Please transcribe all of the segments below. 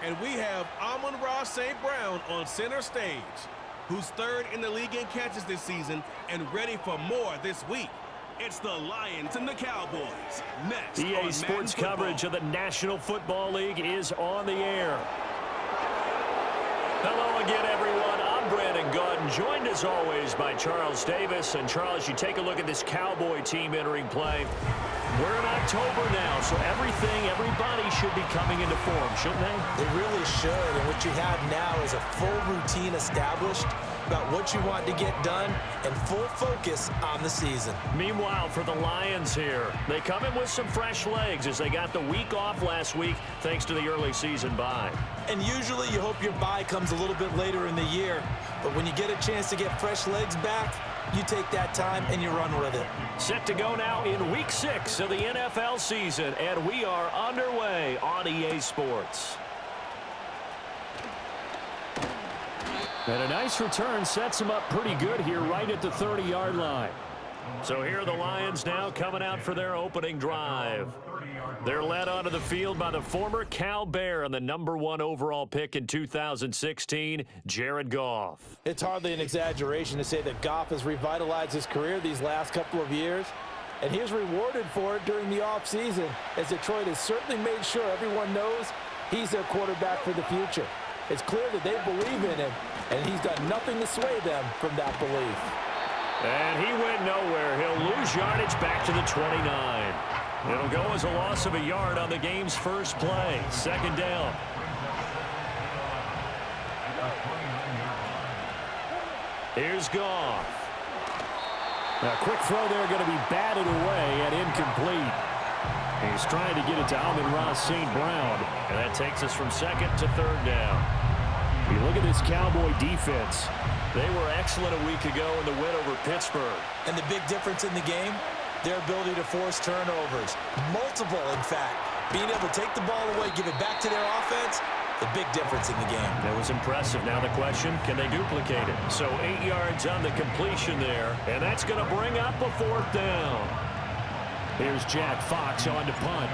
And we have Amon-Ra St. Brown on center stage, who's third in the league in catches this season and ready for more this week. It's the Lions and the Cowboys. Next EA on Sports Madden coverage of the National Football League is on the air. Hello again, everyone. I'm Brandon Gautin, joined as always by Charles Davis. And Charles, you take a look at this Cowboy team entering play. We're in October now, so everybody should be coming into form, shouldn't they? They really should, and what you have now is a full routine established about what you want to get done and full focus on the season. Meanwhile, for the Lions here, they come in with some fresh legs as they got the week off last week thanks to the early season bye. And usually you hope your bye comes a little bit later in the year, but when you get a chance to get fresh legs back, you take that time and you run with it. Set to go now in Week 6 of the NFL season, and we are underway on EA Sports. And a nice return sets him up pretty good here right at the 30-yard line. So here are the Lions now coming out for their opening drive. They're led onto the field by the former Cal Bear and the #1 overall pick in 2016, Jared Goff. It's hardly an exaggeration to say that Goff has revitalized his career these last couple of years, and he is rewarded for it during the offseason, as Detroit has certainly made sure everyone knows he's their quarterback for the future. It's clear that they believe in him, and he's done nothing to sway them from that belief. And he went nowhere. He'll lose yardage back to the 29. It'll go as a loss of a yard on the game's first play. Second down. Here's Goff. A quick throw there going to be batted away and incomplete. He's trying to get it to Amon-Ra St. Brown. And that takes us from second to third down. You look at this Cowboy defense. They were excellent a week ago in the win over Pittsburgh. And the big difference in the game, their ability to force turnovers. Multiple, in fact. Being able to take the ball away, give it back to their offense, the big difference in the game. That was impressive. Now the question, can they duplicate it? So 8 yards on the completion there, and that's going to bring up a fourth down. Here's Jack Fox on to punt.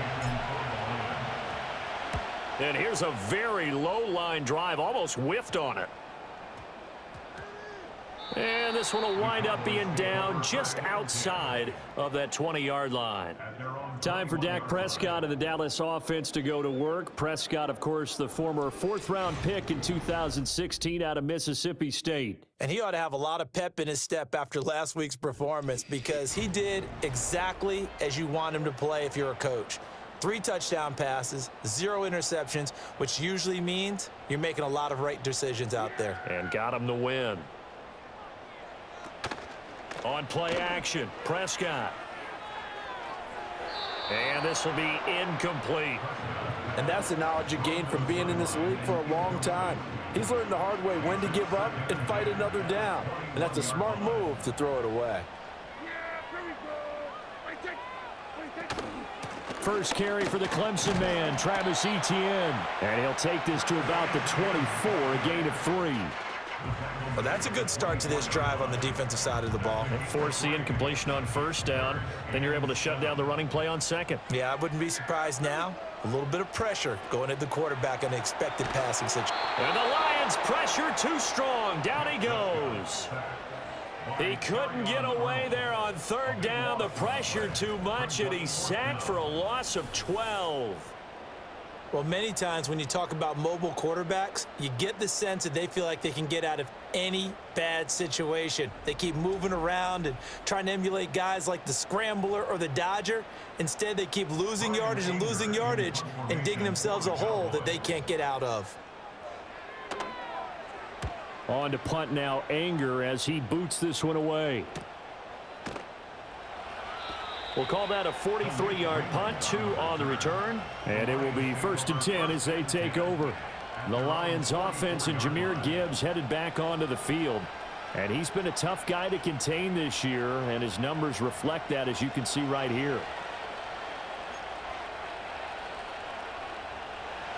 And here's a very low-line drive, almost whiffed on it. And this one will wind up being down just outside of that 20-yard line. Time for Dak Prescott and the Dallas offense to go to work. Prescott, of course, the former fourth-round pick in 2016 out of Mississippi State. And he ought to have a lot of pep in his step after last week's performance, because he did exactly as you want him to play if you're a coach. 3 touchdown passes, 0 interceptions, which usually means you're making a lot of right decisions out there. And got him the win. On play action, Prescott. And this will be incomplete. And that's the knowledge you gain from being in this league for a long time. He's learned the hard way when to give up and fight another down. And that's a smart move to throw it away. First carry for the Clemson man, Travis Etienne. And he'll take this to about the 24, a gain of 3. Well, that's a good start to this drive on the defensive side of the ball. Force the incompletion on first down. Then you're able to shut down the running play on second. Yeah, I wouldn't be surprised now. A little bit of pressure going at the quarterback on the expected passing situation. And the Lions pressure too strong. Down he goes. He couldn't get away there on third down. The pressure too much, and he's sacked for a loss of 12. Well, many times when you talk about mobile quarterbacks, you get the sense that they feel like they can get out of any bad situation. They keep moving around and trying to emulate guys like the Scrambler or the Dodger. Instead, they keep losing yardage and digging themselves a hole that they can't get out of. On to punt now, Anger, as he boots this one away. We'll call that a 43-yard punt, 2 on the return. And it will be 1st and 10 as they take over. The Lions offense and Jahmyr Gibbs headed back onto the field. And he's been a tough guy to contain this year, and his numbers reflect that, as you can see right here.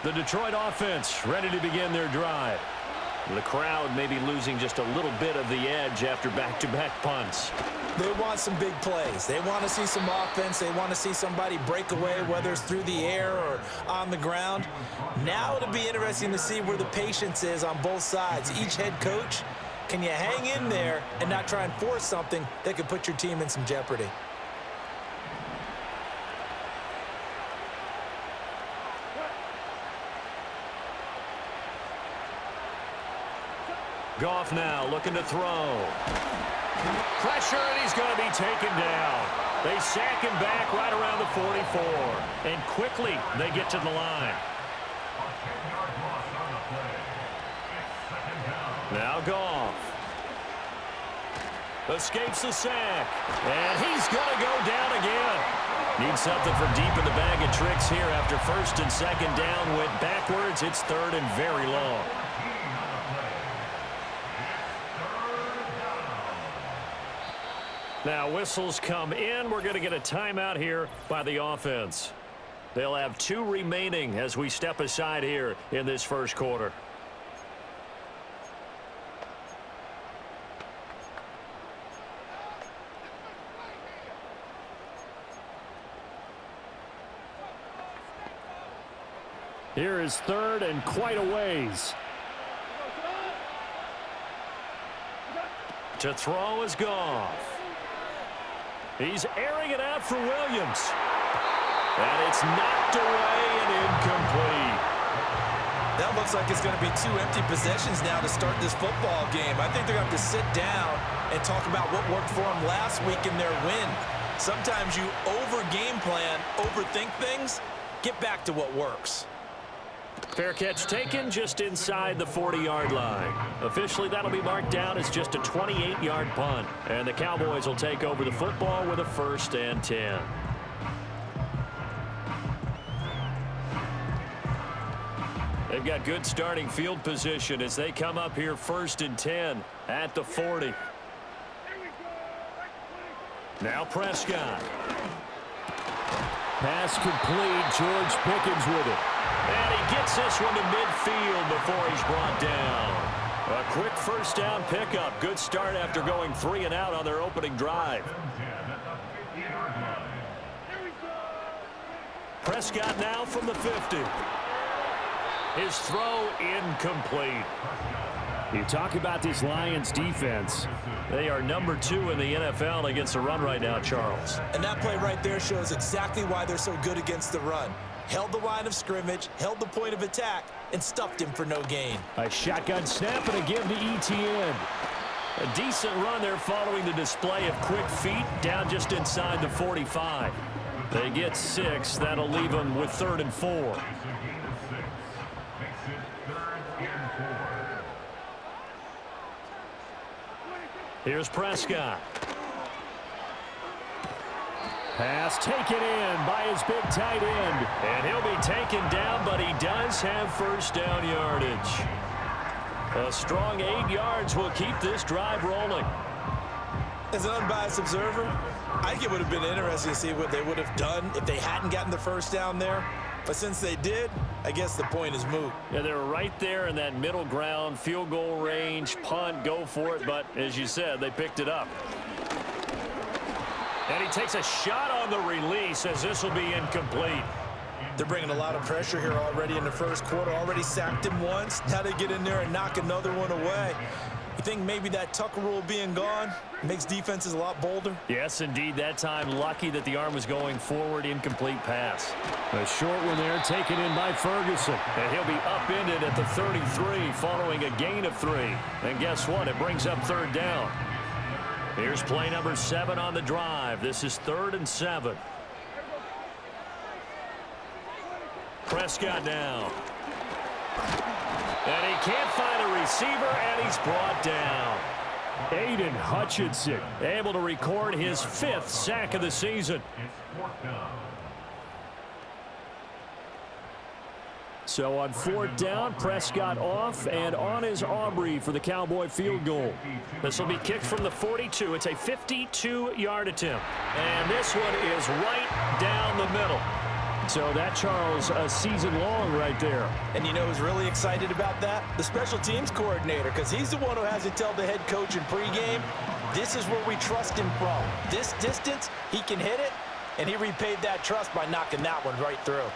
The Detroit offense ready to begin their drive. The crowd maybe losing just a little bit of the edge after back-to-back punts. They want some big plays. They want to see some offense. They want to see somebody break away, whether it's through the air or on the ground. Now it'll be interesting to see where the patience is on both sides. Each head coach, can you hang in there and not try and force something that could put your team in some jeopardy? Goff now looking to throw. Pressure, and he's going to be taken down. They sack him back right around the 44. And quickly, they get to the line. Now Goff. Escapes the sack. And he's going to go down again. Needs something from deep in the bag of tricks here after first and second down went backwards. It's third and very long. Now whistles come in. We're going to get a timeout here by the offense. They'll have 2 remaining as we step aside here in this first quarter. Here is third and quite a ways. To throw is Goff. He's airing it out for Williams. And it's knocked away and incomplete. That looks like it's going to be 2 empty possessions now to start this football game. I think they're going to have to sit down and talk about what worked for them last week in their win. Sometimes you over-game plan, overthink things, get back to what works. Fair catch taken just inside the 40-yard line. Officially, that'll be marked down as just a 28-yard punt. And the Cowboys will take over the football with a 1st and 10. They've got good starting field position as they come up here 1st and 10 at the 40. Now Prescott. Pass complete. George Pickens with it. And he gets this one to midfield before he's brought down. A quick first down pickup. Good start after going 3 and out on their opening drive. Prescott now from the 50. His throw incomplete. You talk about this Lions defense. They are number 2 in the NFL against the run right now, Charles. And that play right there shows exactly why they're so good against the run. Held the line of scrimmage, held the point of attack, and stuffed him for no gain. A shotgun snap and a give to ETN. A decent run there following the display of quick feet down just inside the 45. They get 6. That'll leave them with 3rd and 4. Here's Prescott. Pass taken in by his big tight end. And he'll be taken down, but he does have first down yardage. A strong 8 yards will keep this drive rolling. As an unbiased observer, I think it would have been interesting to see what they would have done if they hadn't gotten the first down there. But since they did, I guess the point is moot. Yeah, they're right there in that middle ground, field goal range, punt, go for it. But as you said, they picked it up. And he takes a shot on the release as this will be incomplete. They're bringing a lot of pressure here already in the first quarter. Already sacked him once. Now they get in there and knock another one away. You think maybe that Tucker rule being gone makes defenses a lot bolder? Yes, indeed. That time lucky that the arm was going forward. Incomplete pass. A short one there taken in by Ferguson. And he'll be upended at the 33 following a gain of 3. And guess what? It brings up 3rd down. Here's play number 7 on the drive. This is 3rd and 7. Prescott now. And he can't find a receiver, and he's brought down. Aiden Hutchinson able to record his 5th sack of the season. So on 4th down, Prescott off and on is Aubrey for the Cowboy field goal. This will be kicked from the 42. It's a 52-yard attempt. And this one is right down the middle. So that, Charles, a season long right there. And you know who's really excited about that? The special teams coordinator, because he's the one who has to tell the head coach in pregame, this is where we trust him from. This distance, he can hit it, and he repaid that trust by knocking that one right through.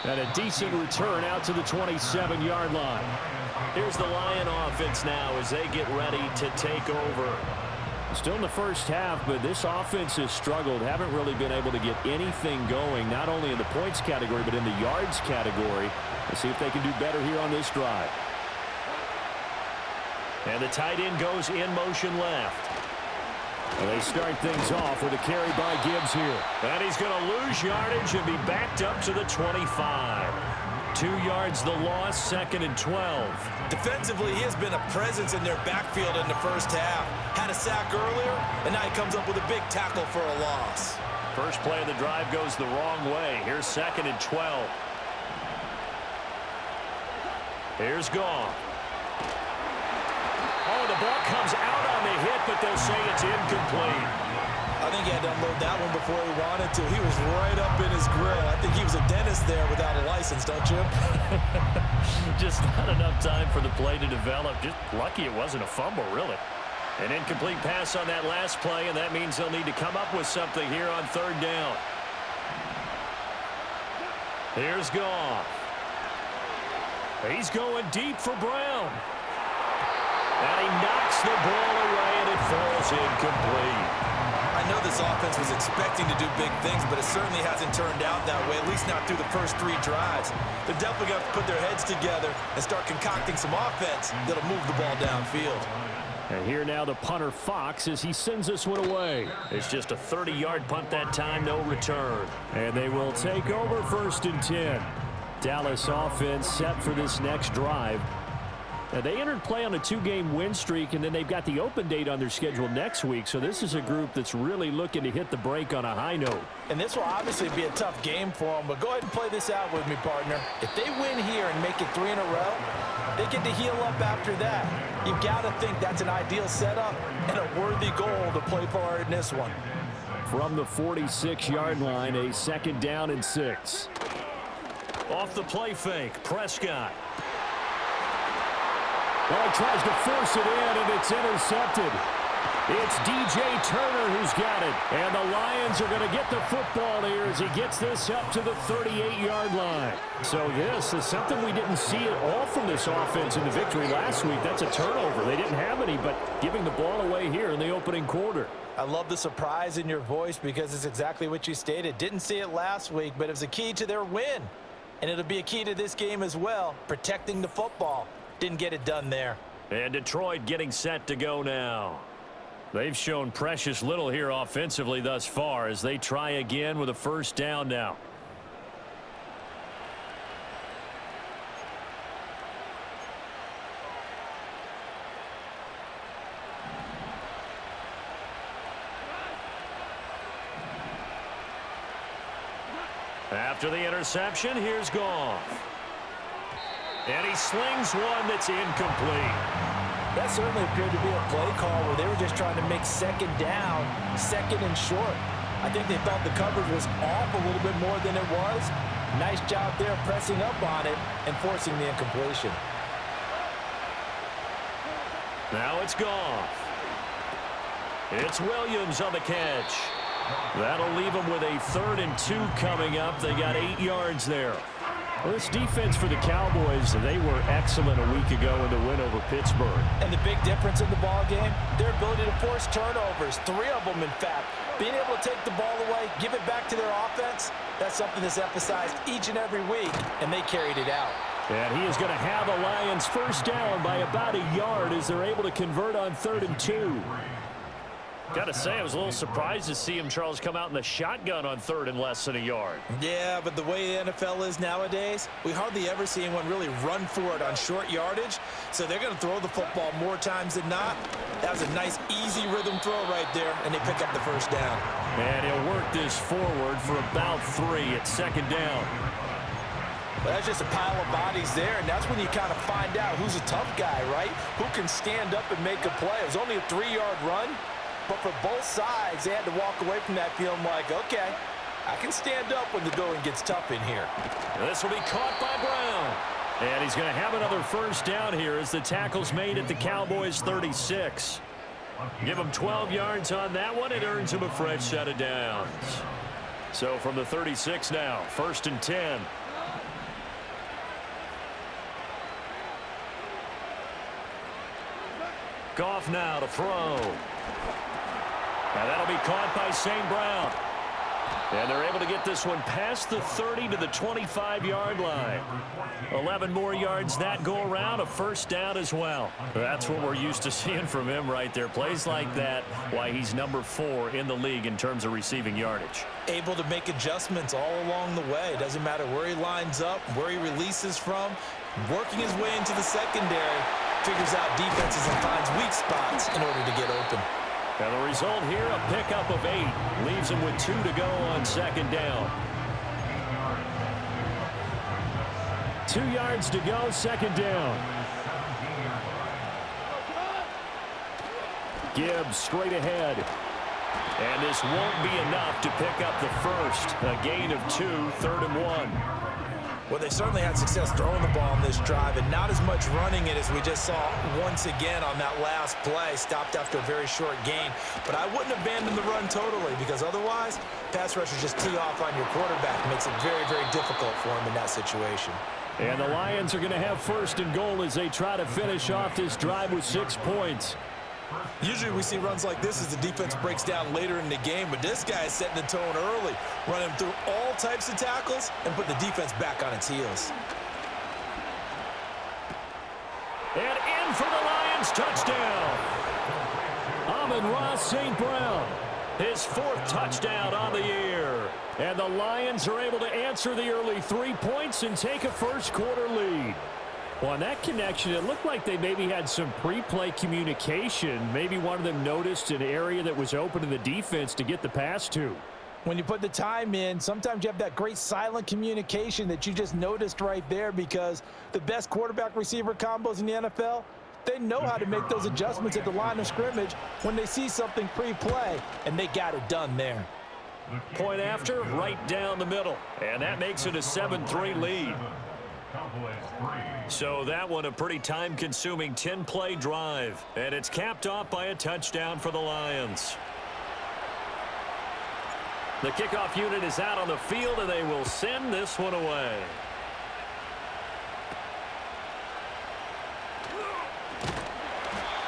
And a decent return out to the 27-yard line. Here's the Lion offense now as they get ready to take over. Still in the first half, but this offense has struggled. Haven't really been able to get anything going, not only in the points category, but in the yards category. Let's see if they can do better here on this drive. And the tight end goes in motion left. And they start things off with a carry by Gibbs here. And he's going to lose yardage and be backed up to the 25. 2 yards the loss, 2nd and 12. Defensively, he has been a presence in their backfield in the first half. Had a sack earlier, and now he comes up with a big tackle for a loss. First play of the drive goes the wrong way. Here's 2nd and 12. Here's Goff. Oh, the ball comes out on the hit, but they'll say it's incomplete. I think he had to unload that one before he wanted to. He was right up in his grill. I think he was a dentist there without a license, don't you? Just not enough time for the play to develop. Just lucky it wasn't a fumble, really. An incomplete pass on that last play, and that means they'll need to come up with something here on 3rd down. Here's Goff. He's going deep for Brown. And he knocks the ball away, and it falls incomplete. I know this offense was expecting to do big things, but it certainly hasn't turned out that way, at least not through the first 3 drives. They're definitely going to have to put their heads together and start concocting some offense that'll move the ball downfield. And here now the punter Fox as he sends this one away. It's just a 30-yard punt that time, no return. And they will take over 1st and 10. Dallas offense set for this next drive. Now, they entered play on a 2-game win streak, and then they've got the open date on their schedule next week. So this is a group that's really looking to hit the break on a high note. And this will obviously be a tough game for them, but go ahead and play this out with me, partner. If they win here and make it 3 in a row, they get to heal up after that. You've got to think that's an ideal setup and a worthy goal to play for in this one. From the 46-yard line, a 2nd down and 6. Off the play fake, Prescott. Well, he tries to force it in, and it's intercepted. It's DJ Turner who's got it. And the Lions are going to get the football here as he gets this up to the 38-yard line. So this is something we didn't see at all from this offense in the victory last week. That's a turnover. They didn't have any, but giving the ball away here in the opening quarter. I love the surprise in your voice because it's exactly what you stated. Didn't see it last week, but it was a key to their win. And it'll be a key to this game as well, protecting the football. Didn't get it done there. And Detroit getting set to go now. They've shown precious little here offensively thus far as they try again with a 1st down now. After the interception, here's Goff. And he slings one that's incomplete. That certainly appeared to be a play call where they were just trying to make 2nd down, 2nd and short. I think they thought the coverage was off a little bit more than it was. Nice job there pressing up on it and forcing the incompletion. Now it's Goff. It's Williams on the catch. That'll leave them with a 3rd and 2 coming up. They got 8 yards there. Well, this defense for the Cowboys, they were excellent a week ago in the win over Pittsburgh. And the big difference in the ball game, their ability to force turnovers, 3 of them in fact. Being able to take the ball away, give it back to their offense, that's something that's emphasized each and every week, and they carried it out. And he is going to have the Lions 1st down by about a yard as they're able to convert on 3rd and 2. Got to say, I was a little surprised to see him, Charles, come out in the shotgun on 3rd and less than a yard. Yeah, but the way the NFL is nowadays, we hardly ever see anyone really run for it on short yardage. So they're going to throw the football more times than not. That was a nice, easy rhythm throw right there, and they pick up the 1st down. And he'll work this forward for about 3 at 2nd down. Well, that's just a pile of bodies there, and that's when you kind of find out who's a tough guy, right? Who can stand up and make a play. It was only a 3-yard run, But for both sides, they had to walk away from that feeling like, okay, I can stand up when the going gets tough in here. This will be caught by Brown. And he's going to have another first down here as the tackle's made at the Cowboys' 36. Give him 12 yards on that one. It earns him a fresh set of downs. So from the 36 now, 1st and 10. Goff now to throw. And that'll be caught by St. Brown. And they're able to get this one past the 30 to the 25-yard line. 11 more yards that go around, a first down as well. That's what we're used to seeing from him right there. Plays like that, why he's number 4 in the league in terms of receiving yardage. Able to make adjustments all along the way. Doesn't matter where he lines up, where he releases from. Working his way into the secondary, figures out defenses and finds weak spots in order to get open. And the result here, a pickup of 8. Leaves him with 2 to go on 2nd down. 2 yards to go, 2nd down. Gibbs straight ahead. And this won't be enough to pick up the first. A gain of 2, 3rd and 1. Well, they certainly had success throwing the ball on this drive and not as much running it as we just saw once again on that last play. Stopped after a very short gain. But I wouldn't abandon the run totally because otherwise, pass rushers just tee off on your quarterback. It makes it very, very difficult for him in that situation. And the Lions are going to have 1st and goal as they try to finish off this drive with 6 points. Usually we see runs like this as the defense breaks down later in the game, but this guy is setting the tone early, running through all types of tackles and put the defense back on its heels. And in for the Lions, touchdown. Amon-Ra St. Brown. His 4th touchdown on the year. And the Lions are able to answer the early 3 points and take a first quarter lead. Well, on that connection, it looked like they maybe had some pre-play communication. Maybe one of them noticed an area that was open in the defense to get the pass to. When you put the time in, sometimes you have that great silent communication that you just noticed right there because the best quarterback-receiver combos in the NFL, they know how to make those adjustments at the line of scrimmage when they see something pre-play, and they got it done there. Point after, right down the middle. And that makes it a 7-3 lead. So that one a pretty time-consuming 10-play drive. And it's capped off by a touchdown for the Lions. The kickoff unit is out on the field, and they will send this one away.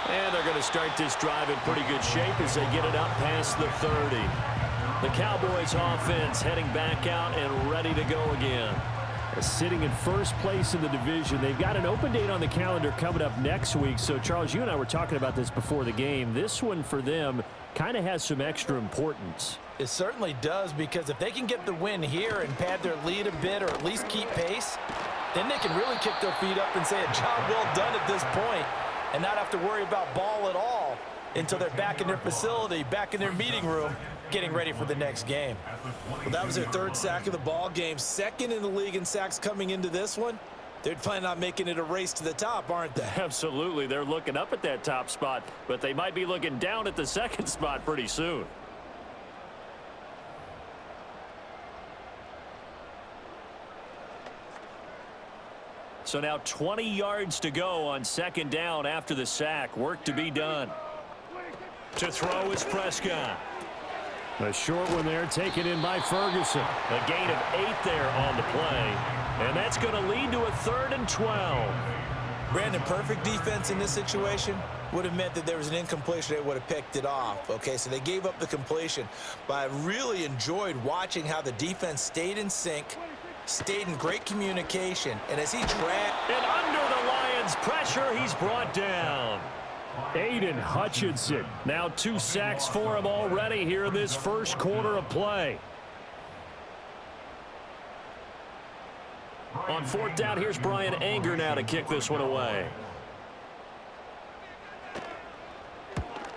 And they're going to start this drive in pretty good shape as they get it up past the 30. The Cowboys offense heading back out and ready to go again. Sitting in first place in the division. They've got an open date on the calendar coming up next week. So, Charles, you and I were talking about this before the game. This one for them kind of has some extra importance. It certainly does, because if they can get the win here and pad their lead a bit or at least keep pace, then they can really kick their feet up and say a job well done at this point and not have to worry about ball at all until they're back in their facility, back in their meeting room, getting ready for the next game. Well, that was their 3rd sack of the ball game, 2nd in the league in sacks coming into this one. They're planning on making it a race to the top, aren't they? Absolutely. They're looking up at that top spot, but they might be looking down at the 2nd spot pretty soon. So now 20 yards to go on 2nd down after the sack. Work to be done. To throw is Prescott. A short one there, taken in by Ferguson. A gain of 8 there on the play. And that's going to lead to a 3rd and 12. Brandon, perfect defense in this situation would have meant that there was an incompletion that would have picked it off. Okay, so they gave up the completion. But I really enjoyed watching how the defense stayed in sync, stayed in great communication, and as he dragged... And under the Lions' pressure, he's brought down. Aiden Hutchinson. Now 2 sacks for him already here in this first quarter of play. On 4th down, here's Brian Anger now to kick this one away.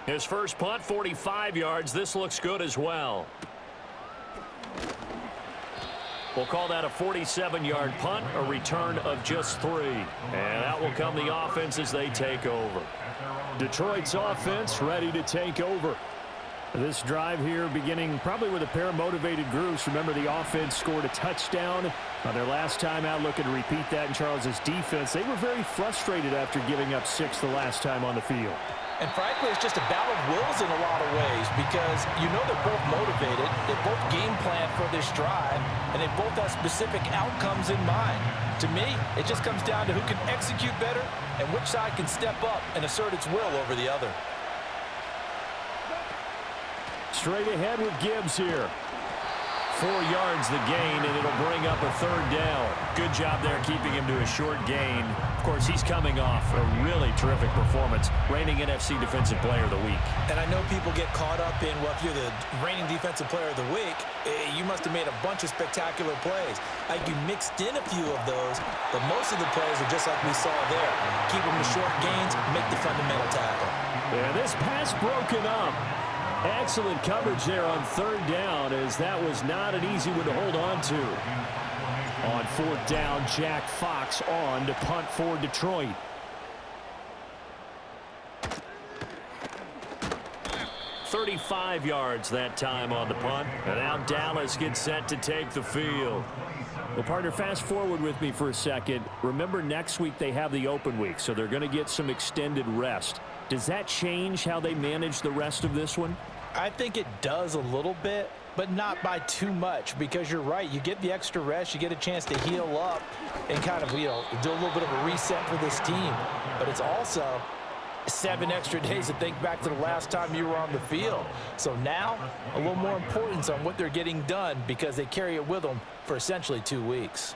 His first punt, 45 yards. This looks good as well. We'll call that a 47-yard punt, a return of just 3. And out will come the offense as they take over. Detroit's offense ready to take over. This drive here beginning probably with a pair of motivated groups. Remember, the offense scored a touchdown on their last time out, looking to repeat that in Charles's defense. They were very frustrated after giving up 6 the last time on the field. And frankly, it's just a battle of wills in a lot of ways because you know they're both motivated, they both game plan for this drive, and they both have specific outcomes in mind. To me, it just comes down to who can execute better and which side can step up and assert its will over the other. Straight ahead with Gibbs here. 4 yards the gain, and it'll bring up a 3rd down. Good job there keeping him to a short gain. Of course, he's coming off a really terrific performance, reigning NFC Defensive Player of the Week. And I know people get caught up in, well, if you're the reigning Defensive Player of the Week, you must have made a bunch of spectacular plays. Like you mixed in a few of those, but most of the plays are just like we saw there. Keep them to short gains, make the fundamental tackle. Yeah, this pass broken up. Excellent coverage there on 3rd down, as that was not an easy one to hold on to. On 4th down, Jack Fox on to punt for Detroit. $35 yards that time on the punt. And now Dallas gets set to take the field. Well, partner, fast forward with me for a second. Remember, next week they have the open week, so they're going to get some extended rest. Does that change how they manage the rest of this one? I think it does a little bit, but not by too much, because you're right. You get the extra rest, you get a chance to heal up and kind of, do a little bit of a reset for this team. But it's also 7 extra days to think back to the last time you were on the field. So now, a little more importance on what they're getting done because they carry it with them for essentially 2 weeks.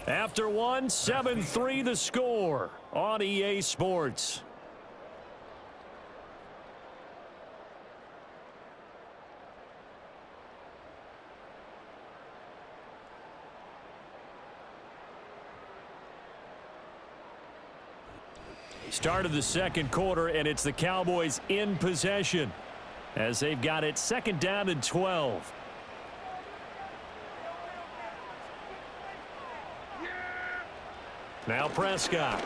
After one, 7-3 the score on EA Sports. Start of the 2nd quarter, and it's the Cowboys in possession as they've got it 2nd down and 12. Now Prescott.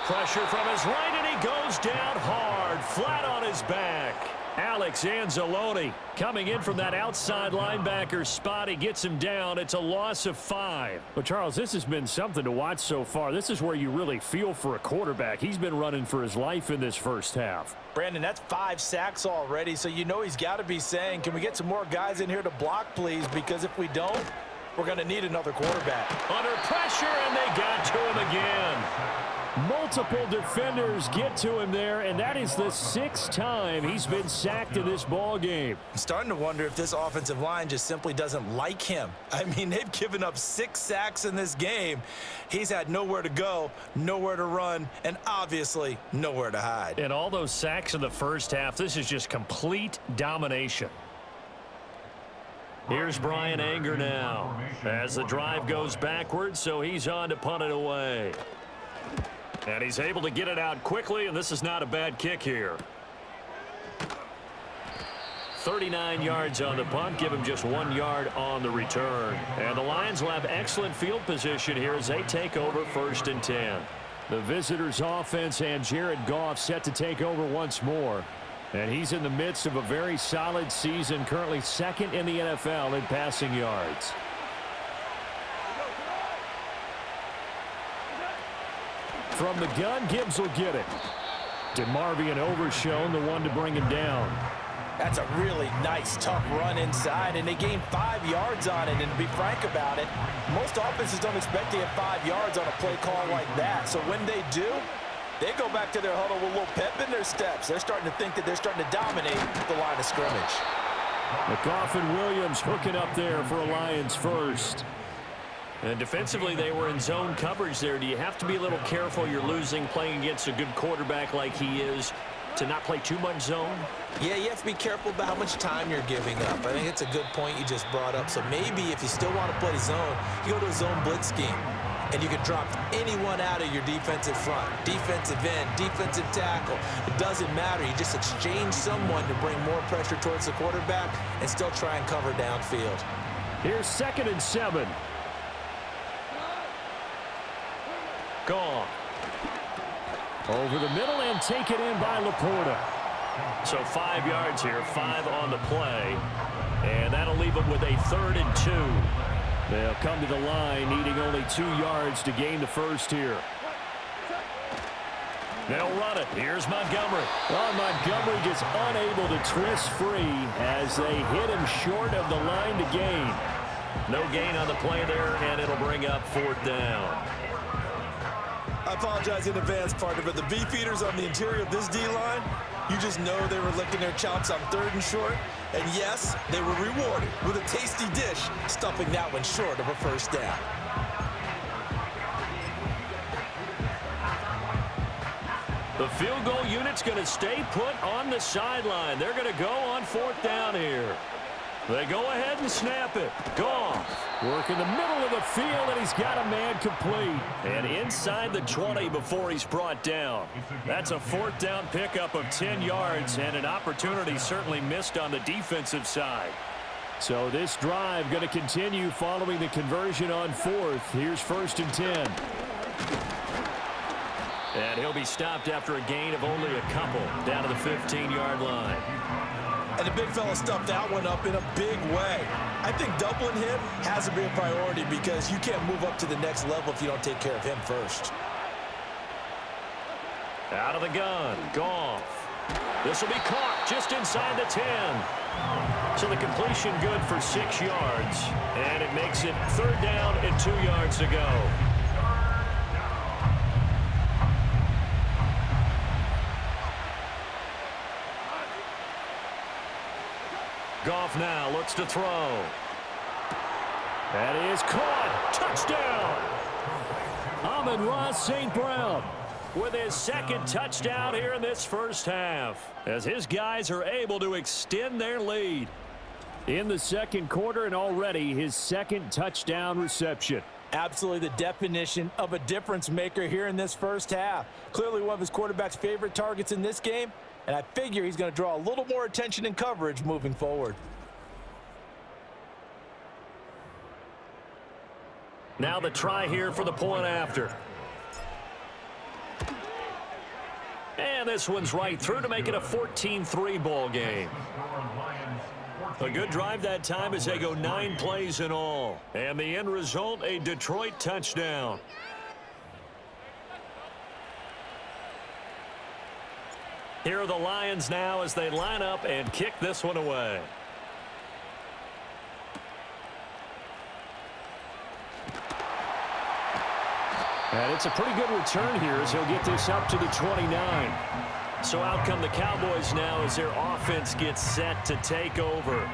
Pressure from his right, and he goes down hard, flat on his back. Alex Anzalone coming in from that outside linebacker spot. He gets him down. It's a loss of 5. Well, Charles, this has been something to watch so far. This is where you really feel for a quarterback. He's been running for his life in this first half. Brandon, that's 5 sacks already, so you know he's got to be saying, can we get some more guys in here to block, please? Because if we don't, we're going to need another quarterback. Under pressure, and they got to him again. Multiple defenders get to him there, and that is the 6th time he's been sacked in this ball game. I'm starting to wonder if this offensive line just simply doesn't like him. I mean, they've given up 6 sacks in this game. He's had nowhere to go, nowhere to run, and obviously nowhere to hide. And all those sacks in the first half, this is just complete domination. Here's Brian Anger now as the drive goes backwards, so he's on to punt it away. And he's able to get it out quickly, and this is not a bad kick here. 39 yards on the punt, give him just 1 yard on the return. And the Lions will have excellent field position here as they take over 1st and 10. The visitors' offense and Jared Goff set to take over once more. And he's in the midst of a very solid season, currently 2nd in the NFL in passing yards. From the gun, Gibbs will get it. DeMarvion Overshown, the one to bring him down. That's a really nice, tough run inside, and they gained 5 yards on it. And to be frank about it, most offenses don't expect to get 5 yards on a play call like that. So when they do, they go back to their huddle with a little pep in their steps. They're starting to think that they're starting to dominate the line of scrimmage. McGough and Williams hooking up there for a Lions first. And defensively, they were in zone coverage there. Do you have to be a little careful? You're losing playing against a good quarterback like he is to not play too much zone? Yeah, you have to be careful about how much time you're giving up. I think it's a good point you just brought up. So maybe if you still want to play zone, you go to a zone blitz scheme. And you can drop anyone out of your defensive front, defensive end, defensive tackle. It doesn't matter. You just exchange someone to bring more pressure towards the quarterback and still try and cover downfield. Here's 2nd and 7. Gone. Over the middle and taken in by Laporta. So 5 yards here, 5 on the play. And that'll leave them with a 3rd and 2. They'll come to the line needing only 2 yards to gain the first here. They'll run it. Here's Montgomery. Well, Montgomery just unable to twist free as they hit him short of the line to gain. No gain on the play there, and it'll bring up 4th down. I apologize in advance, partner, but the beefeaters on the interior of this D-line, you just know they were licking their chops on 3rd and short. And yes, they were rewarded with a tasty dish, stuffing that one short of a 1st down. The field goal unit's going to stay put on the sideline. They're going to go on 4th down here. They go ahead and snap it. Goff. Work in the middle of the field, and he's got a man complete. And inside the 20 before he's brought down. That's a 4th down pickup of 10 yards, and an opportunity certainly missed on the defensive side. So this drive going to continue following the conversion on 4th. Here's 1st and 10. And he'll be stopped after a gain of only a couple down to the 15-yard line. And the big fella stuffed that one up in a big way. I think doubling him has to be a priority because you can't move up to the next level if you don't take care of him first. Out of the gun, Goff. This will be caught just inside the 10. So the completion good for 6 yards. And it makes it 3rd down and 2 yards to go. Goff now looks to throw. That is caught. Touchdown. Amon-Ra St. Brown With his 2nd touchdown here in this 1st half, as his guys are able to extend their lead. In the 2nd quarter, and already his 2nd touchdown reception. Absolutely the definition of a difference maker here in this 1st half. Clearly one of his quarterback's favorite targets in this game. And I figure he's going to draw a little more attention and coverage moving forward. Now the try here for the point after. And this one's right through to make it a 14-3 ball game. A good drive that time as they go 9 plays in all. And the end result, a Detroit touchdown. Here are the Lions now as they line up and kick this one away. And it's a pretty good return here as he'll get this up to the 29. So out come the Cowboys now as their offense gets set to take over.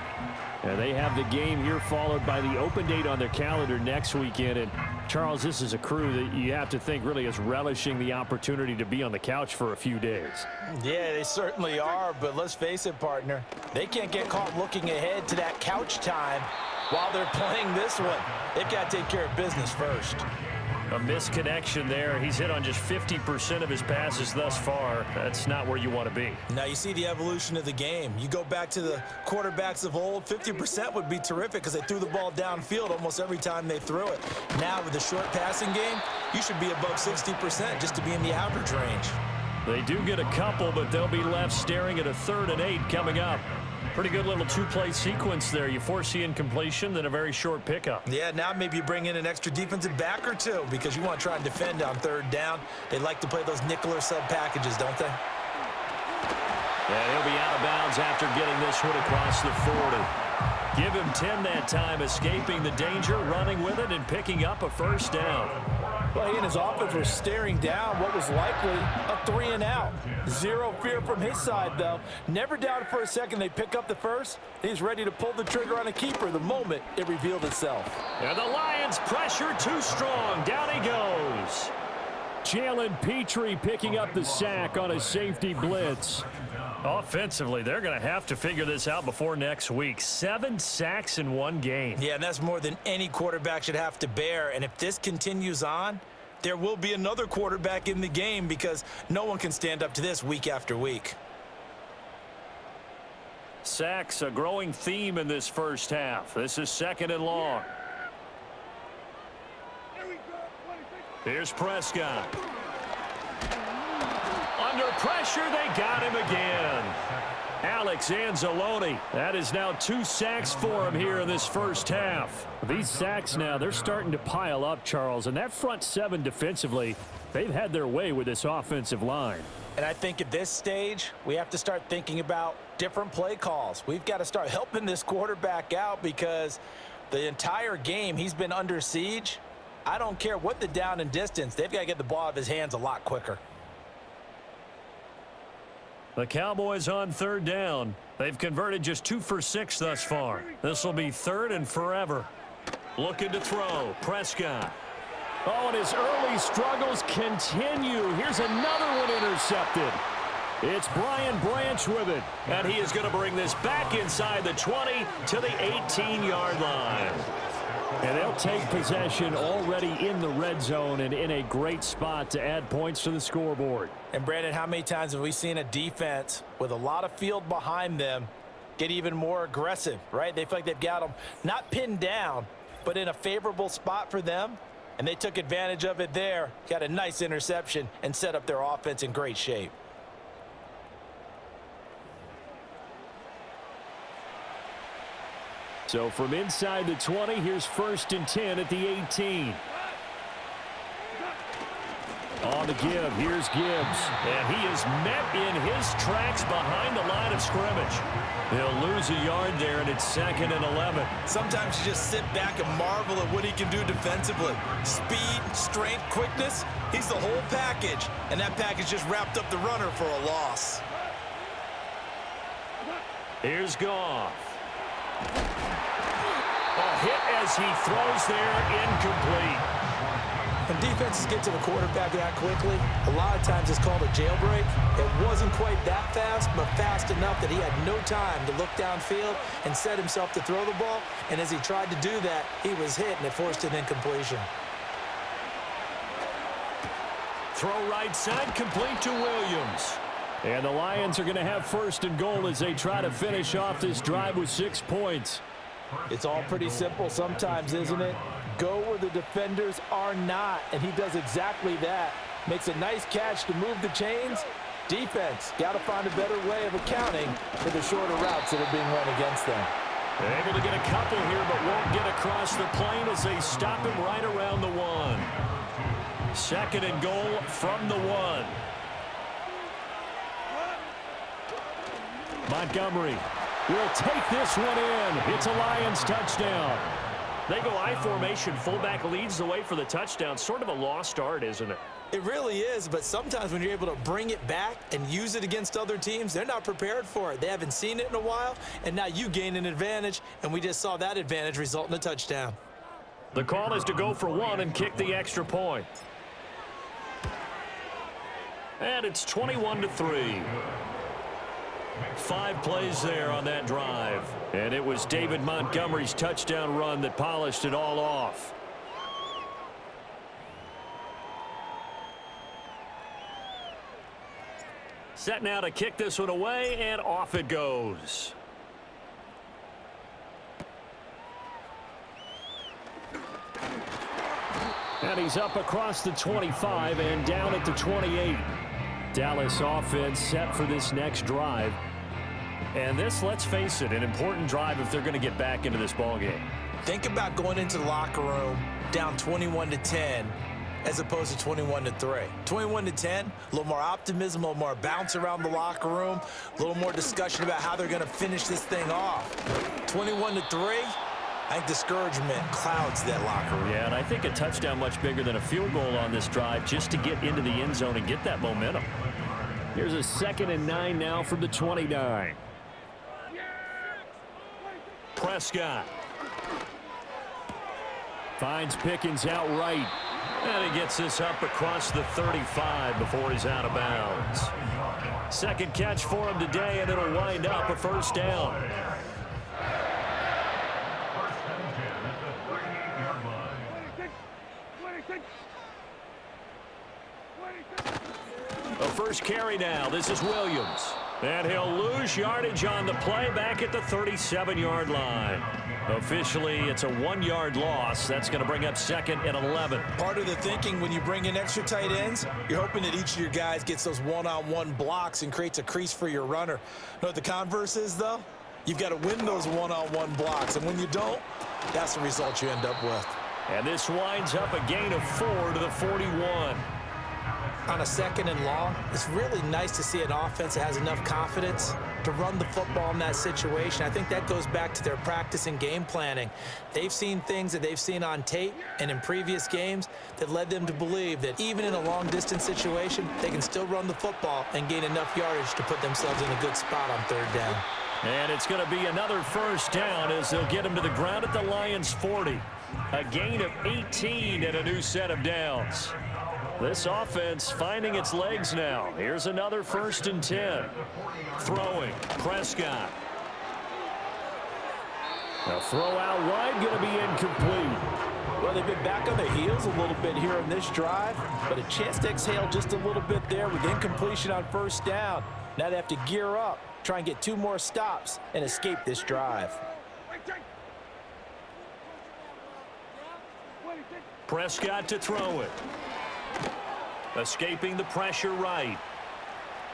And they have the game here followed by the open date on their calendar next weekend. And Charles, this is a crew that you have to think really is relishing the opportunity to be on the couch for a few days. Yeah, they certainly are, but let's face it, partner. They can't get caught looking ahead to that couch time while they're playing this one. They've got to take care of business first. A misconnection there. He's hit on just 50% of his passes thus far. That's not where you want to be. Now you see the evolution of the game. You go back to the quarterbacks of old, 50% would be terrific because they threw the ball downfield almost every time they threw it. Now with the short passing game, you should be above 60% just to be in the average range. They do get a couple, but they'll be left staring at a 3rd and 8 coming up. Pretty good little 2-play sequence there. You foresee incompletion, then a very short pickup. Yeah, now maybe you bring in an extra defensive back or two because you want to try and defend on 3rd down. They like to play those nickel or sub packages, don't they? And he'll be out of bounds after getting this one across the 40. Give him 10 that time, escaping the danger, running with it, and picking up a 1st down. Well, he and his offense were staring down what was likely a 3-and-out. Zero fear from his side, though. Never doubted for a second they pick up the first. He's ready to pull the trigger on a keeper the moment it revealed itself. And the Lions pressure too strong. Down he goes. Jalen Petrie picking up the sack on a safety blitz. Offensively, they're going to have to figure this out before next week. 7 sacks in one game. Yeah, and that's more than any quarterback should have to bear. And if this continues on, there will be another quarterback in the game because no one can stand up to this week after week. Sacks, a growing theme in this 1st half. This is 2nd and long. Here's Prescott. pressure. They got him again. Alex Anzalone. That is now 2 sacks for him here in this first half. These sacks now, they're starting to pile up, Charles. And that front 7 defensively, they've had their way with this offensive line. And I think at this stage, we have to start thinking about different play calls. We've got to start helping this quarterback out because the entire game he's been under siege. I don't care what the down and distance. They've got to get the ball out of his hands a lot quicker. The Cowboys on 3rd down. They've converted just 2 for 6 thus far. This will be 3rd and forever. Looking to throw. Prescott. Oh, and his early struggles continue. Here's another one intercepted. It's Brian Branch with it. And he is going to bring this back inside the 20 to the 18-yard line. And they'll take possession already in the red zone and in a great spot to add points to the scoreboard. And, Brandon, how many times have we seen a defense with a lot of field behind them get even more aggressive, right? They feel like they've got them not pinned down, but in a favorable spot for them. And they took advantage of it there, got a nice interception, and set up their offense in great shape. So from inside the 20, here's 1st and 10 at the 18. On the give, here's Gibbs. And he is met in his tracks behind the line of scrimmage. He'll lose a yard there, and it's 2nd and 11. Sometimes you just sit back and marvel at what he can do defensively. Speed, strength, quickness, he's the whole package. And that package just wrapped up the runner for a loss. Here's Goff. A hit as he throws there, incomplete. When defenses get to the quarterback that quickly, a lot of times it's called a jailbreak. It wasn't quite that fast, but fast enough that he had no time to look downfield and set himself to throw the ball. And as he tried to do that, he was hit, and it forced an incompletion. Throw right side, complete to Williams. And the Lions are going to have 1st and goal as they try to finish off this drive with 6 points. It's all pretty simple sometimes, isn't it? Go where the defenders are not, and he does exactly that. Makes a nice catch to move the chains. Defense, got to find a better way of accounting for the shorter routes that are being run against them. They're able to get a couple here, but won't get across the plane as they stop him right around the 1. 2nd and goal from the 1. Montgomery will take this one in. It's a Lions touchdown. They go I formation. Fullback leads the way for the touchdown. Sort of a lost art, isn't it? It really is, but sometimes when you're able to bring it back and use it against other teams, they're not prepared for it. They haven't seen it in a while, and now you gain an advantage, and we just saw that advantage result in a touchdown. The call is to go for 1 and kick the extra point. And it's 21-3. 5 plays there on that drive. And it was David Montgomery's touchdown run that polished it all off. Set now to kick this one away, and off it goes. And he's up across the 25 and down at the 28. Dallas offense set for this next drive. And this, let's face it, an important drive if they're going to get back into this ballgame. Think about going into the locker room down 21-10 as opposed to 21-3. 21-10, a little more optimism, a little more bounce around the locker room, a little more discussion about how they're going to finish this thing off. 21-3, I think discouragement clouds that locker room. Yeah, and I think a touchdown much bigger than a field goal on this drive just to get into the end zone and get that momentum. Here's a 2nd and 9 now from the 29. Prescott. Finds Pickens outright. And he gets this up across the 35 before he's out of bounds. Second catch for him today, and it'll wind up a 1st down. A first carry now. This is Williams. And he'll lose yardage on the play back at the 37-yard line. Officially, it's a 1-yard loss. That's going to bring up 2nd and 11. Part of the thinking when you bring in extra tight ends, you're hoping that each of your guys gets those one-on-one blocks and creates a crease for your runner. Know what the converse is, though? You've got to win those one-on-one blocks, and when you don't, that's the result you end up with. And this winds up a gain of 4 to the 41. On a 2nd and long, it's really nice to see an offense that has enough confidence to run the football in that situation. I think that goes back to their practice and game planning. They've seen things that they've seen on tape and in previous games that led them to believe that even in a long-distance situation, they can still run the football and gain enough yardage to put themselves in a good spot on 3rd down. And it's going to be another 1st down as they'll get him to the ground at the Lions' 40. A gain of 18 and a new set of downs. This offense finding its legs now. Here's another 1st and 10. Throwing, Prescott. A throw out wide, going to be incomplete. Well, they've been back on their heels a little bit here on this drive, but a chance to exhale just a little bit there with incompletion on 1st down. Now they have to gear up, try and get 2 more stops, and escape this drive. Prescott to throw it. Escaping the pressure right.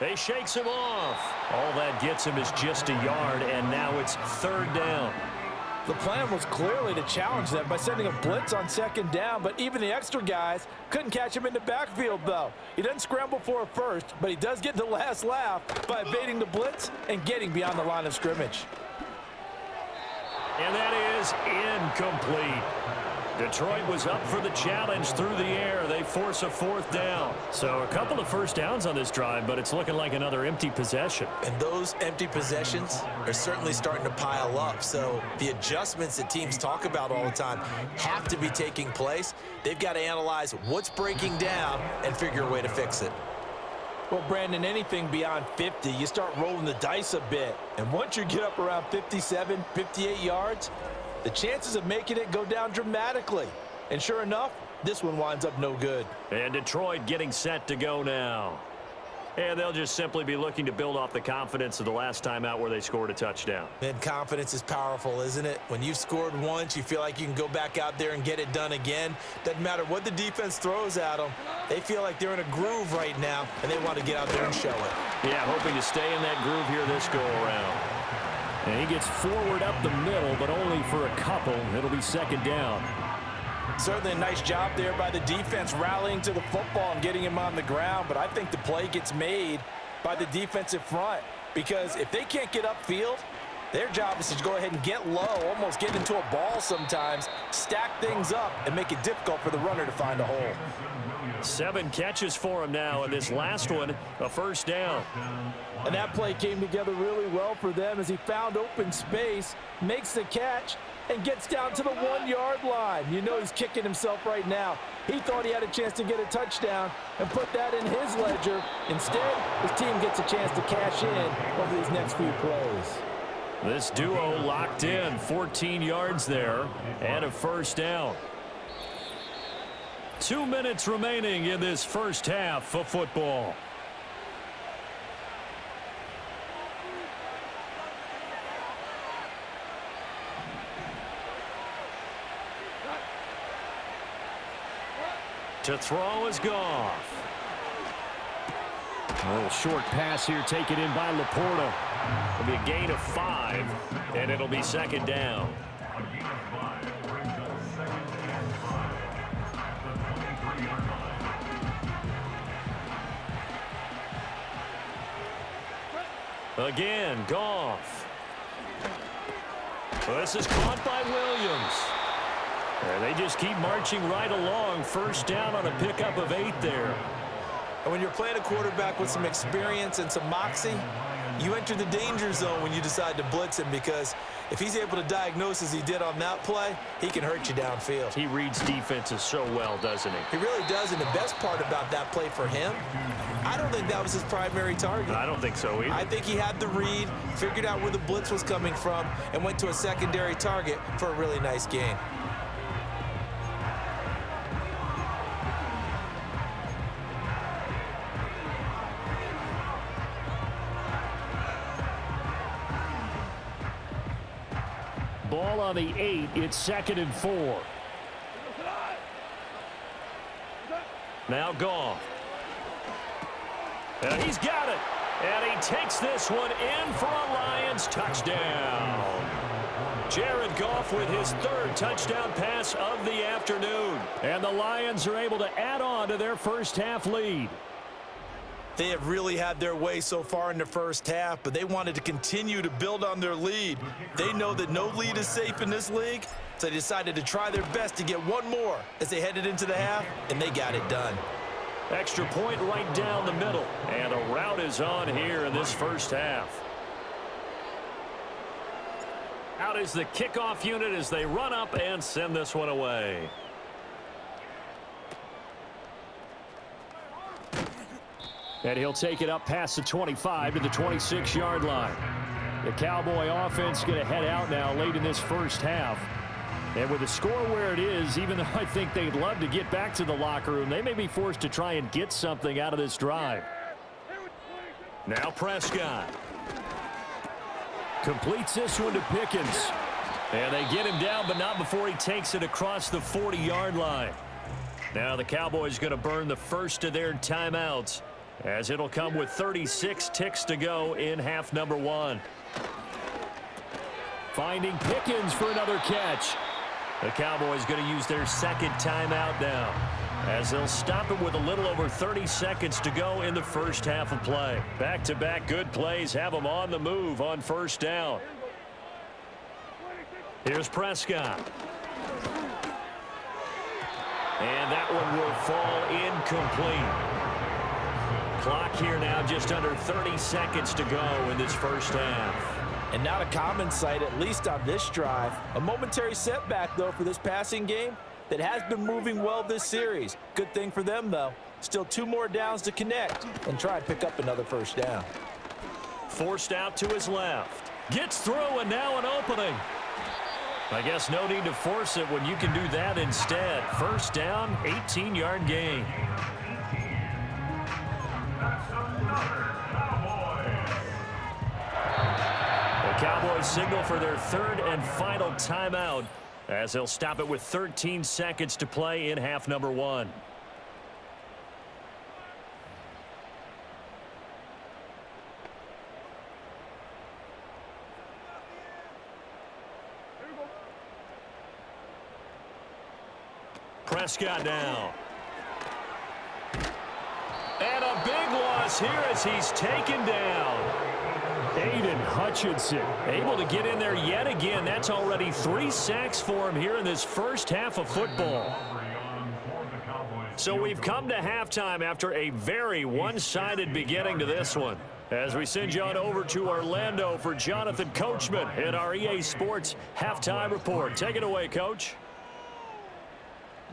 He shakes him off. All that gets him is just a yard, and now it's 3rd down. The plan was clearly to challenge them by sending a blitz on 2nd down, but even the extra guys couldn't catch him in the backfield, though. He doesn't scramble for a first, but he does get the last laugh by evading the blitz and getting beyond the line of scrimmage. And that is incomplete. Detroit was up for the challenge through the air. They force a 4th down. So a couple of 1st downs on this drive, but it's looking like another empty possession. And those empty possessions are certainly starting to pile up. So the adjustments that teams talk about all the time have to be taking place. They've got to analyze what's breaking down and figure a way to fix it. Well, Brandon, anything beyond 50, you start rolling the dice a bit. And once you get up around 57, 58 yards, the chances of making it go down dramatically. And sure enough, this one winds up no good. And Detroit getting set to go now. And they'll just simply be looking to build off the confidence of the last time out where they scored a touchdown. And confidence is powerful, isn't it? When you've scored once, you feel like you can go back out there and get it done again. Doesn't matter what the defense throws at them. They feel like they're in a groove right now, and they want to get out there and show it. Yeah, hoping to stay in that groove here this go-around. And he gets forward up the middle, but only for a couple. It'll be 2nd down. Certainly a nice job there by the defense rallying to the football and getting him on the ground, but I think the play gets made by the defensive front because if they can't get upfield, their job is to go ahead and get low, almost get into a ball sometimes, stack things up, and make it difficult for the runner to find a hole. 7 catches for him now, and this last one, a 1st down. And that play came together really well for them as he found open space, makes the catch, and gets down to the 1-yard line. You know he's kicking himself right now. He thought he had a chance to get a touchdown and put that in his ledger. Instead, his team gets a chance to cash in over these next few plays. This duo locked in, 14 yards there, and a 1st down. 2 minutes remaining in this 1st half of football. To throw is Goff. A little short pass here taken in by Laporta. It'll be a gain of 5, and it'll be 2nd down. Again, Goff. This is caught by Williams. And they just keep marching right along. 1st down on a pickup of 8 there. And when you're playing a quarterback with some experience and some moxie, you enter the danger zone when you decide to blitz him because if he's able to diagnose as he did on that play, he can hurt you downfield. He reads defenses so well, doesn't he? He really does, and the best part about that play for him, I don't think that was his primary target. I don't think so either. I think he had the read, figured out where the blitz was coming from, and went to a secondary target for a really nice gain. Ball on the 8. It's 2nd and 4. Now Goff. And he's got it. And he takes this one in for a Lions touchdown. Jared Goff with his 3rd touchdown pass of the afternoon. And the Lions are able to add on to their first half lead. They have really had their way so far in the first half, but they wanted to continue to build on their lead. They know that no lead is safe in this league, so they decided to try their best to get one more as they headed into the half, and they got it done. Extra point right down the middle. And a rout is on here in this first half. Out is the kickoff unit as they run up and send this one away. And he'll take it up past the 25 to the 26-yard line. The Cowboy offense going to head out now late in this first half. And with the score where it is, even though I think they'd love to get back to the locker room, they may be forced to try and get something out of this drive. Now Prescott. Completes this one to Pickens. And they get him down, but not before he takes it across the 40-yard line. Now the Cowboys going to burn the first of their timeouts, as it'll come with 36 ticks to go in half number 1. Finding Pickens for another catch. The Cowboys going to use their 2nd timeout now, as they'll stop it with a little over 30 seconds to go in the first half of play. Back-to-back good plays have them on the move on first down. Here's Prescott. And that one will fall incomplete. Clock here now just under 30 seconds to go in this first half. And not a common sight, at least on this drive. A momentary setback, though, for this passing game that has been moving well this series. Good thing for them, though. Still 2 more downs to connect and try and pick up another first down. Forced out to his left. Gets through, and now an opening. I guess no need to force it when you can do that instead. First down, 18-yard gain. The Cowboys signal for their 3rd and final timeout, as they'll stop it with 13 seconds to play in half number 1. Prescott now. And a big loss here as he's taken down. Aiden Hutchinson Able to get in there yet again. That's already 3 sacks for him here in this first half of football. So we've come to halftime after a very one-sided beginning to this one. As we send you on over to Orlando for Jonathan Coachman in our EA Sports Halftime Report. Take it away, Coach.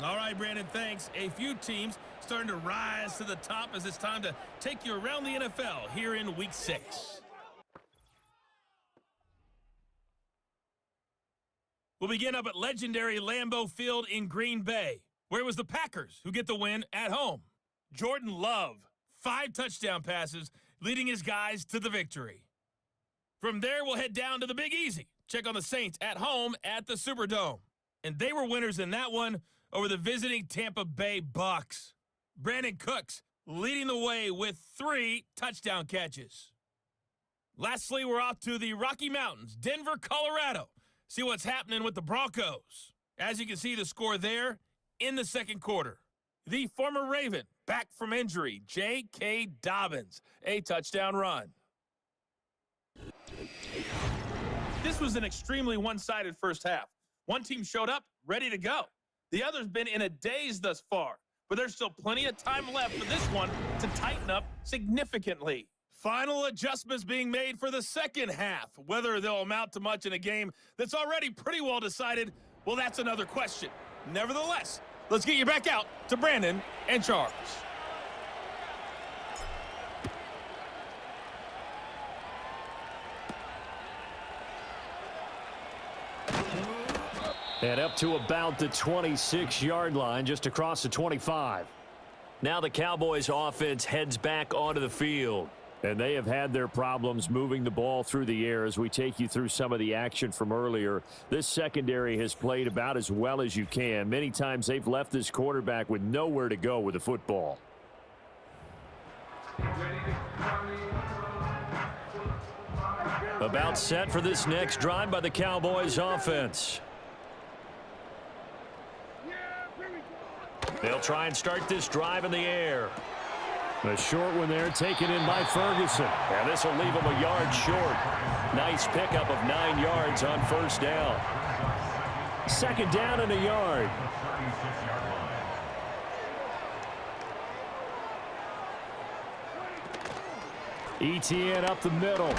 All right, Brandon, thanks. A few teams starting to rise to the top as it's time to take you around the NFL here in Week 6. We'll begin up at legendary Lambeau Field in Green Bay, where it was the Packers who get the win at home. Jordan Love, 5 touchdown passes, leading his guys to the victory. From there, we'll head down to the Big Easy. Check on the Saints at home at the Superdome. And they were winners in that one over the visiting Tampa Bay Bucks. Brandon Cooks leading the way with 3 touchdown catches. Lastly, we're off to the Rocky Mountains, Denver, Colorado. See what's happening with the Broncos. As you can see, the score there in the second quarter. The former Raven, back from injury, J.K. Dobbins, a touchdown run. This was an extremely one-sided first half. One team showed up, ready to go. The other's been in a daze thus far, but there's still plenty of time left for this one to tighten up significantly. Final adjustments being made for the second half. Whether they'll amount to much in a game that's already pretty well decided, well, that's another question. Nevertheless, let's get you back out to Brandon and Charles. And up to about the 26-yard line, just across the 25. Now the Cowboys offense heads back onto the field. And they have had their problems moving the ball through the air as we take you through some of the action from earlier. This secondary has played about as well as you can. Many times they've left this quarterback with nowhere to go with the football. About set for this next drive by the Cowboys offense. They'll try and start this drive in the air. A short one there taken in by Ferguson. And this will leave him a yard short. Nice pickup of 9 yards on first down. Second down and a yard. ETN up the middle.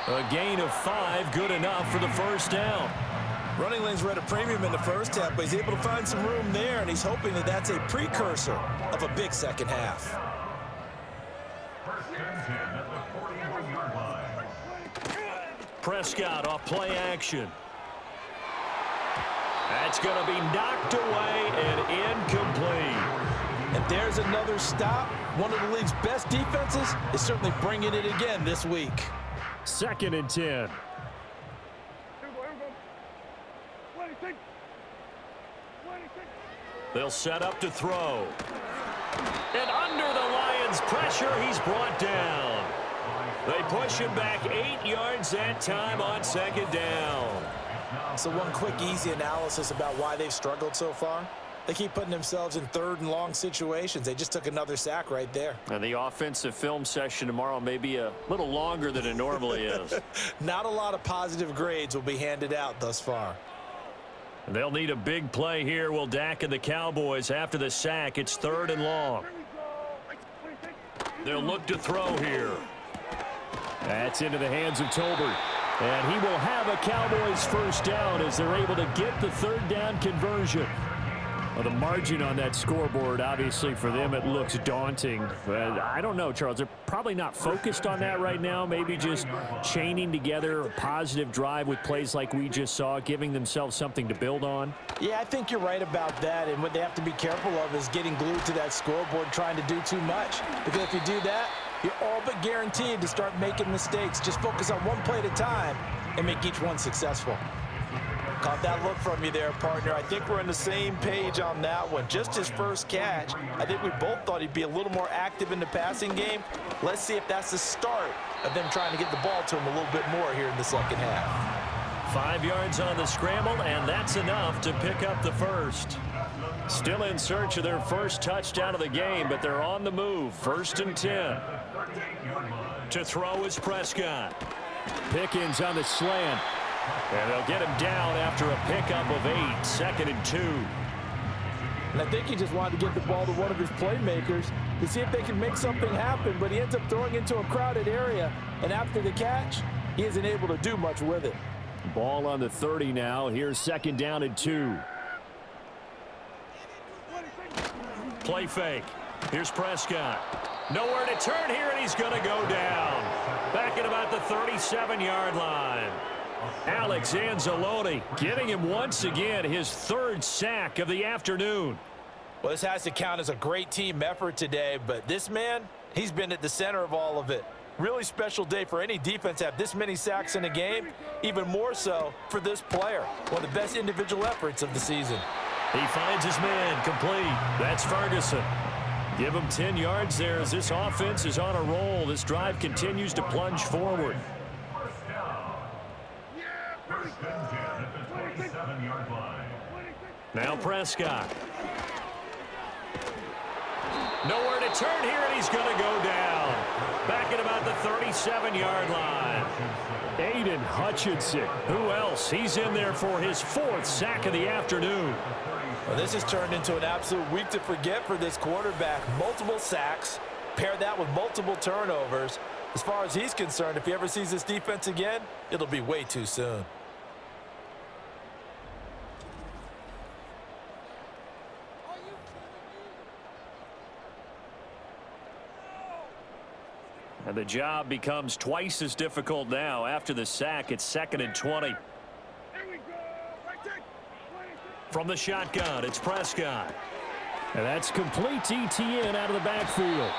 A gain of 5, good enough for the first down. Running lanes were at a premium in the first half, but he's able to find some room there, and he's hoping that that's a precursor of a big second half. Prescott off play action. That's going to be knocked away and incomplete. And there's another stop. One of the league's best defenses is certainly bringing it again this week. Second and 10. They'll set up to throw. And under the Lions' pressure, he's brought down. They push him back 8 yards that time on second down. So one quick, easy analysis about why they've struggled so far. They keep putting themselves in third and long situations. They just took another sack right there. And the offensive film session tomorrow may be a little longer than it normally is. Not a lot of positive grades will be handed out thus far. They'll need a big play here, will Dak and the Cowboys. After the sack, it's third and long. They'll look to throw here. That's into the hands of Tolbert. And he will have a Cowboys first down as they're able to get the third down conversion. Well, the margin on that scoreboard, obviously, for them, it looks daunting. But I don't know, Charles. They're probably not focused on that right now. Maybe just chaining together a positive drive with plays like we just saw, giving themselves something to build on. Yeah, I think you're right about that. And what they have to be careful of is getting glued to that scoreboard trying to do too much. Because if you do that, you're all but guaranteed to start making mistakes. Just focus on one play at a time and make each one successful. Caught that look from you there, partner. I think we're on the same page on that one. Just his first catch. I think we both thought he'd be a little more active in the passing game. Let's see if that's the start of them trying to get the ball to him a little bit more here in the second half. 5 yards on the scramble, and that's enough to pick up the first. Still in search of their first touchdown of the game, but they're on the move. First and 10. To throw is Prescott. Pickens on the slant. And they'll get him down after a pickup of 8. Second and 2. And I think he just wanted to get the ball to one of his playmakers to see if they can make something happen, but he ends up throwing into a crowded area, and after the catch, he isn't able to do much with it. Ball on the 30 now. Here's second down and 2. Play fake. Here's Prescott. Nowhere to turn here, and he's going to go down. Back at about the 37-yard line. Alex Anzalone getting him once again his third sack of the afternoon. Well, this has to count as a great team effort today, but this man, he's been at the center of all of it. Really special day for any defense to have this many sacks in a game, even more so for this player. One of the best individual efforts of the season. He finds his man complete. That's Ferguson. Give him 10 yards there as this offense is on a roll. This drive continues to plunge forward. Now Prescott. Nowhere to turn here, and he's going to go down. Back at about the 37-yard line. Aiden Hutchinson. Who else? He's in there for his 4th sack of the afternoon. Well, this has turned into an absolute week to forget for this quarterback. Multiple sacks. Pair that with multiple turnovers. As far as he's concerned, if he ever sees this defense again, it'll be way too soon. And the job becomes twice as difficult now. After the sack, it's second and 20. From the shotgun, it's Prescott. And that's complete. ETN out of the backfield.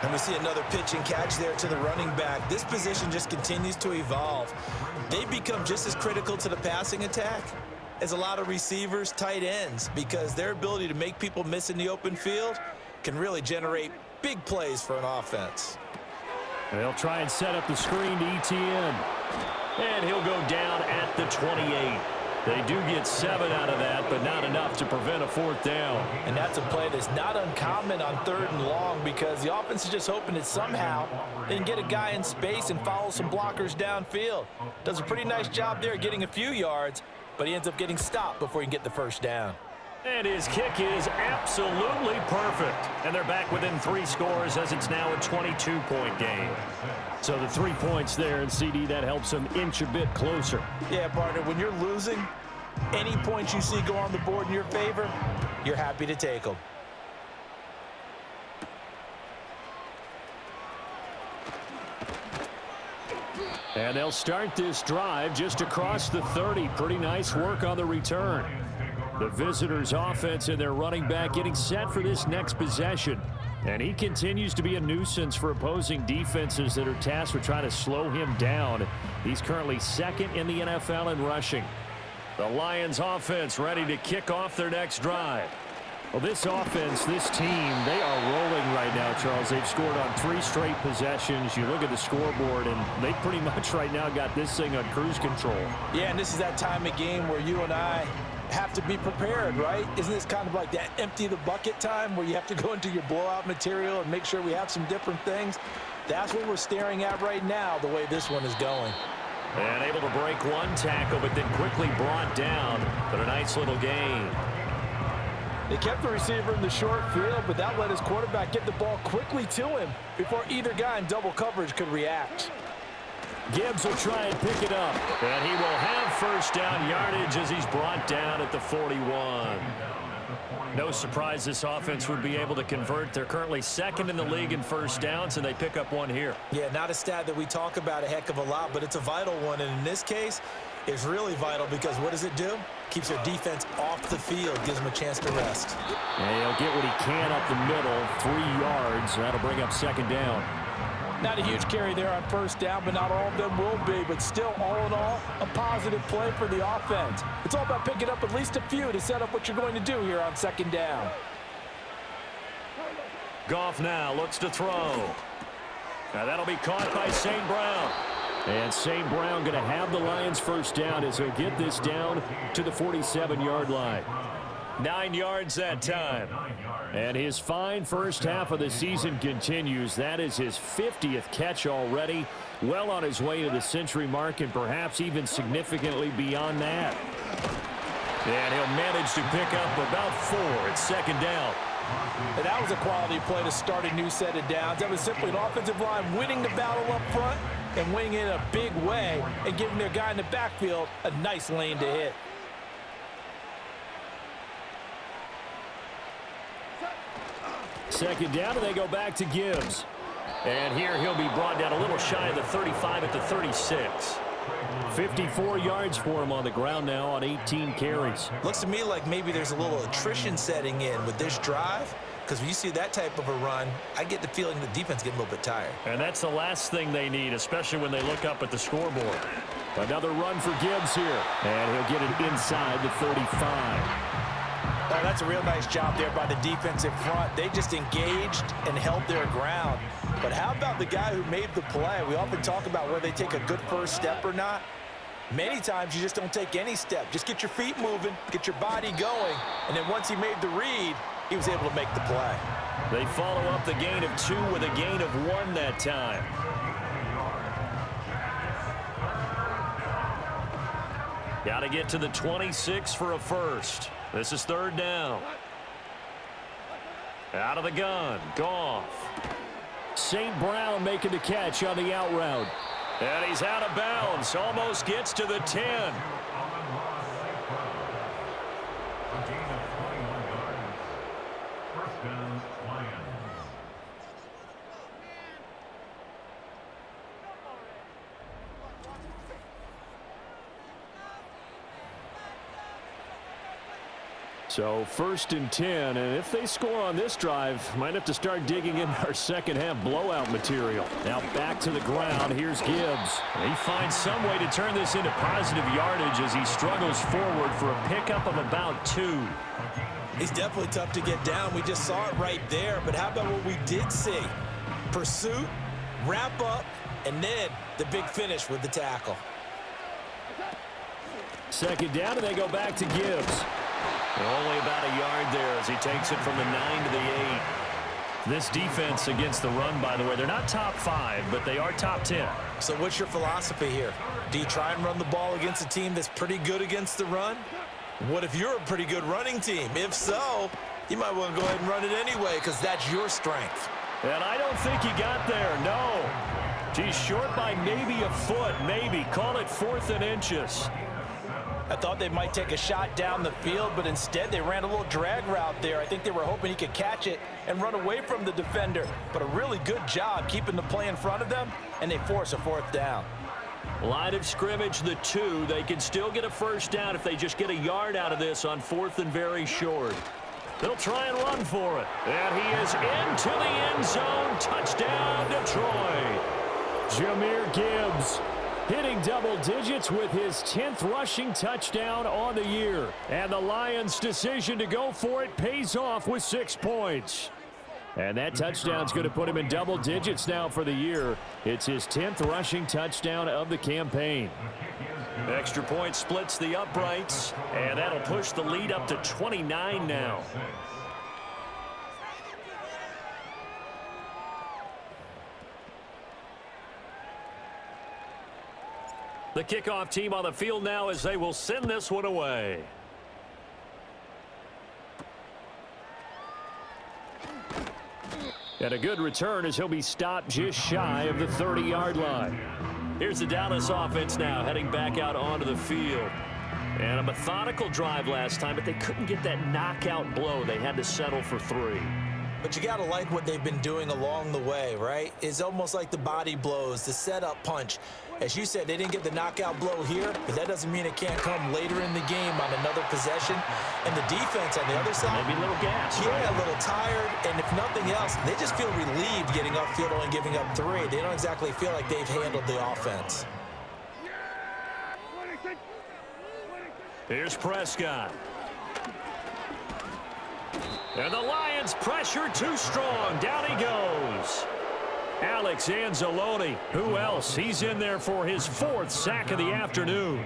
And we see another pitch and catch there to the running back. This position just continues to evolve. They become just as critical to the passing attack as a lot of receivers, tight ends, because their ability to make people miss in the open field can really generate big plays for an offense. They'll try and set up the screen to ETN. And he'll go down at the 28. They do get 7 out of that, but not enough to prevent a 4th down. And that's a play that's not uncommon on 3rd and long, because the offense is just hoping that somehow they can get a guy in space and follow some blockers downfield. Does a pretty nice job there getting a few yards, but he ends up getting stopped before he can get the 1st down. And his kick is absolutely perfect. And they're back within 3 scores as it's now a 22-point game. So the 3 points there, and CD, that helps them inch a bit closer. Yeah, partner, when you're losing, any points you see go on the board in your favor, you're happy to take them. And they'll start this drive just across the 30. Pretty nice work on the return. The visitors' offense and their running back getting set for this next possession. And he continues to be a nuisance for opposing defenses that are tasked with trying to slow him down. He's currently 2nd in the NFL in rushing. The Lions' offense ready to kick off their next drive. Well, this offense, this team, they are rolling right now, Charles. They've scored on 3 straight possessions. You look at the scoreboard, and they pretty much right now got this thing on cruise control. Yeah, and this is that time of game where you and I have to be prepared, right? Isn't this kind of like that empty the bucket time where you have to go into your blowout material and make sure we have some different things? That's what we're staring at right now, the way this one is going. And able to break 1 tackle, but then quickly brought down. But a nice little gain. They kept the receiver in the short field, but that let his quarterback get the ball quickly to him before either guy in double coverage could react. Gibbs will try and pick it up. And he will have 1st down yardage as he's brought down at the 41. No surprise this offense would be able to convert. They're currently 2nd in the league in 1st downs, and they pick up 1 here. Yeah, not a stat that we talk about a heck of a lot, but it's a vital one. And in this case, it's really vital because what does it do? Keeps their defense off the field, gives them a chance to rest. And he'll get what he can up the middle, 3 yards. That'll bring up 2nd down. Not a huge carry there on 1st down, but not all of them will be. But still, all in all, a positive play for the offense. It's all about picking up at least a few to set up what you're going to do here on 2nd down. Goff now looks to throw. Now that'll be caught by St. Brown. And St. Brown going to have the Lions 1st down as he'll get this down to the 47-yard line. 9 yards that time. And his fine 1st half of the season continues. That is his 50th catch already. Well on his way to the century mark and perhaps even significantly beyond that. And he'll manage to pick up about 4 at 2nd down. And that was a quality play to start a new set of downs. That was simply an offensive line winning the battle up front and winning it in a big way and giving their guy in the backfield a nice lane to hit. Second down, and they go back to Gibbs. And here he'll be brought down a little shy of the 35 at the 36. 54 yards for him on the ground now on 18 carries. Looks to me like maybe there's a little attrition setting in with this drive, because when you see that type of a run, I get the feeling the defense getting a little bit tired. And that's the last thing they need, especially when they look up at the scoreboard. Another run for Gibbs here, and he'll get it inside the 35. Oh, that's a real nice job there by the defensive front. They just engaged and held their ground. But how about the guy who made the play? We often talk about whether they take a good first step or not. Many times you just don't take any step. Just get your feet moving, get your body going, and then once he made the read, he was able to make the play. They follow up the gain of 2 with a gain of 1 that time. Got to get to the 26 for a first. This is 3rd down. Out of the gun, Goff. St. Brown making the catch on the out route. And he's out of bounds. Almost gets to the 10. So 1st and 10, and if they score on this drive, might have to start digging in our second half blowout material. Now back to the ground. Here's Gibbs. He finds some way to turn this into positive yardage as he struggles forward for a pickup of about 2. He's definitely tough to get down. We just saw it right there. But how about what we did see? Pursuit, wrap up, and then the big finish with the tackle. 2nd down, and they go back to Gibbs. Only about a yard there as he takes it from the 9 to the 8. This defense against the run, by the way, they're not top 5, but they are top 10. So what's your philosophy here? Do you try and run the ball against a team that's pretty good against the run? What if you're a pretty good running team? If so, you might want to go ahead and run it anyway because that's your strength. And I don't think he got there, no. He's short by maybe a foot, maybe. Call it 4th and inches. I thought they might take a shot down the field, but instead they ran a little drag route there. I think they were hoping he could catch it and run away from the defender. But a really good job keeping the play in front of them, and they force a 4th down. Line of scrimmage, the 2. They can still get a 1st down if they just get a yard out of this on 4th and very short. They'll try and run for it. And he is into the end zone. Touchdown, Detroit. Jahmyr Gibbs hitting double digits with his 10th rushing touchdown on the year. And the Lions' decision to go for it pays off with 6 points. And that touchdown's going to put him in double digits now for the year. It's his 10th rushing touchdown of the campaign. Extra point splits the uprights, and that'll push the lead up to 29 now. The kickoff team on the field now as they will send this one away. And a good return as he'll be stopped just shy of the 30-yard line. Here's the Dallas offense now heading back out onto the field. And a methodical drive last time, but they couldn't get that knockout blow. They had to settle for 3. But you got to like what they've been doing along the way, right? It's almost like the body blows, the setup punch. As you said, they didn't get the knockout blow here, but that doesn't mean it can't come later in the game on another possession. And the defense on the other side, maybe a little gas. Yeah, right? a little tired. And if nothing else, they just feel relieved getting upfield and giving up 3. They don't exactly feel like they've handled the offense. Here's Prescott. And the Lions pressure too strong. Down he goes. Alex Anzalone. Who else? He's in there for his 4th sack of the afternoon.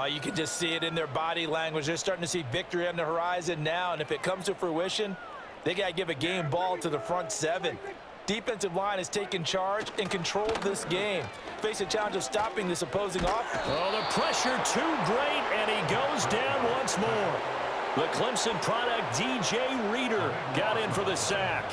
You can just see it in their body language. They're starting to see victory on the horizon now. And if it comes to fruition, they got to give a game ball to the front 7. Defensive line has taken charge and controlled this game. Face a challenge of stopping this opposing offense. Oh, the pressure too great, and he goes down once more. The Clemson product, DJ Reader, got in for the sack.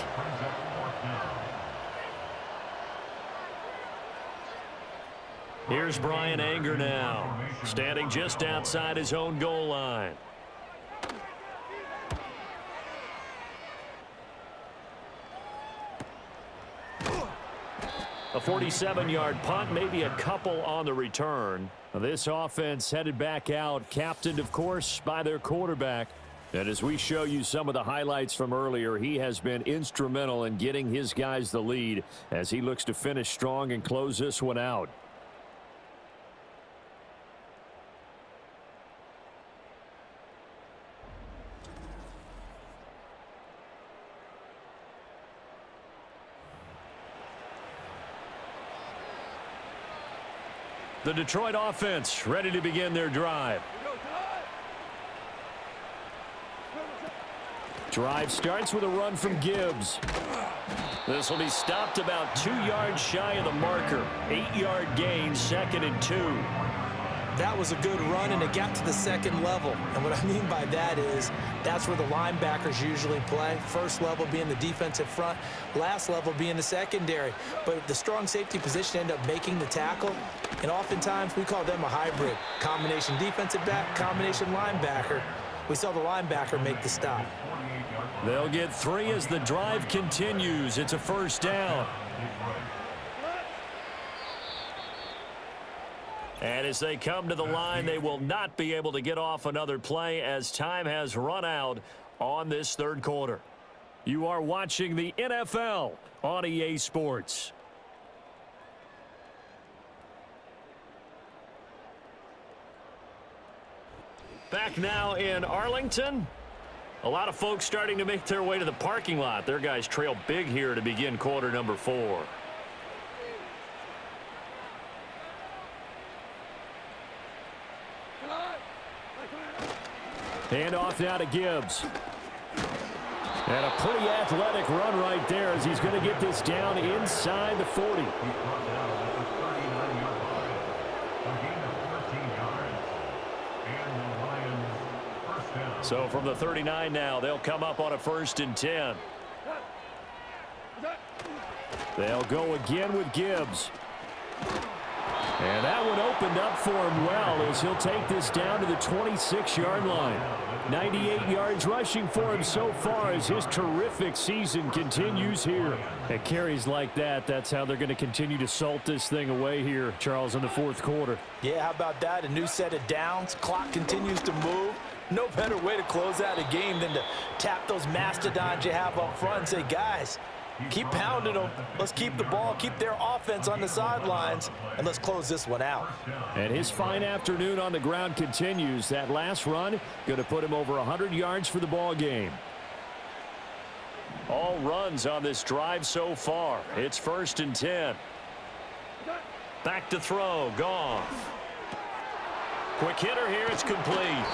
Here's Brian Anger now, standing just outside his own goal line. A 47-yard punt, maybe a couple on the return. This offense headed back out, captained, of course, by their quarterback. And as we show you some of the highlights from earlier, he has been instrumental in getting his guys the lead as he looks to finish strong and close this one out. The Detroit offense ready to begin their drive. Drive starts with a run from Gibbs. This will be stopped about 2 yards shy of the marker. 8-yard gain, 2nd and 2. That was a good run, and it got to the 2nd level. And what I mean by that is that's where the linebackers usually play. First level being the defensive front, last level being the secondary. But the strong safety position ended up making the tackle, and oftentimes we call them a hybrid. Combination defensive back, combination linebacker. We saw the linebacker make the stop. They'll get 3 as the drive continues. It's a 1st down. And as they come to the line, they will not be able to get off another play as time has run out on this third quarter. You are watching the NFL on EA Sports. Back now in Arlington. A lot of folks starting to make their way to the parking lot. Their guys trail big here to begin quarter number 4. Hand off now to Gibbs. And a pretty athletic run right there as he's going to get this down inside the 40. So from the 39 now, they'll come up on a 1st and 10. They'll go again with Gibbs. And that one opened up for him well as he'll take this down to the 26-yard line. 98 yards rushing for him so far as his terrific season continues here. At carries like that, that's how they're going to continue to salt this thing away here, Charles, in the 4th quarter. Yeah, how about that? A new set of downs. Clock continues to move. No better way to close out a game than to tap those mastodons you have up front and say, guys, keep pounding them. Let's keep the ball, keep their offense on the sidelines, and let's close this one out. And his fine afternoon on the ground continues. That last run going to put him over 100 yards for the ball game. All runs on this drive so far. It's 1st and 10. Back to throw. Goff. Quick hitter here. It's complete.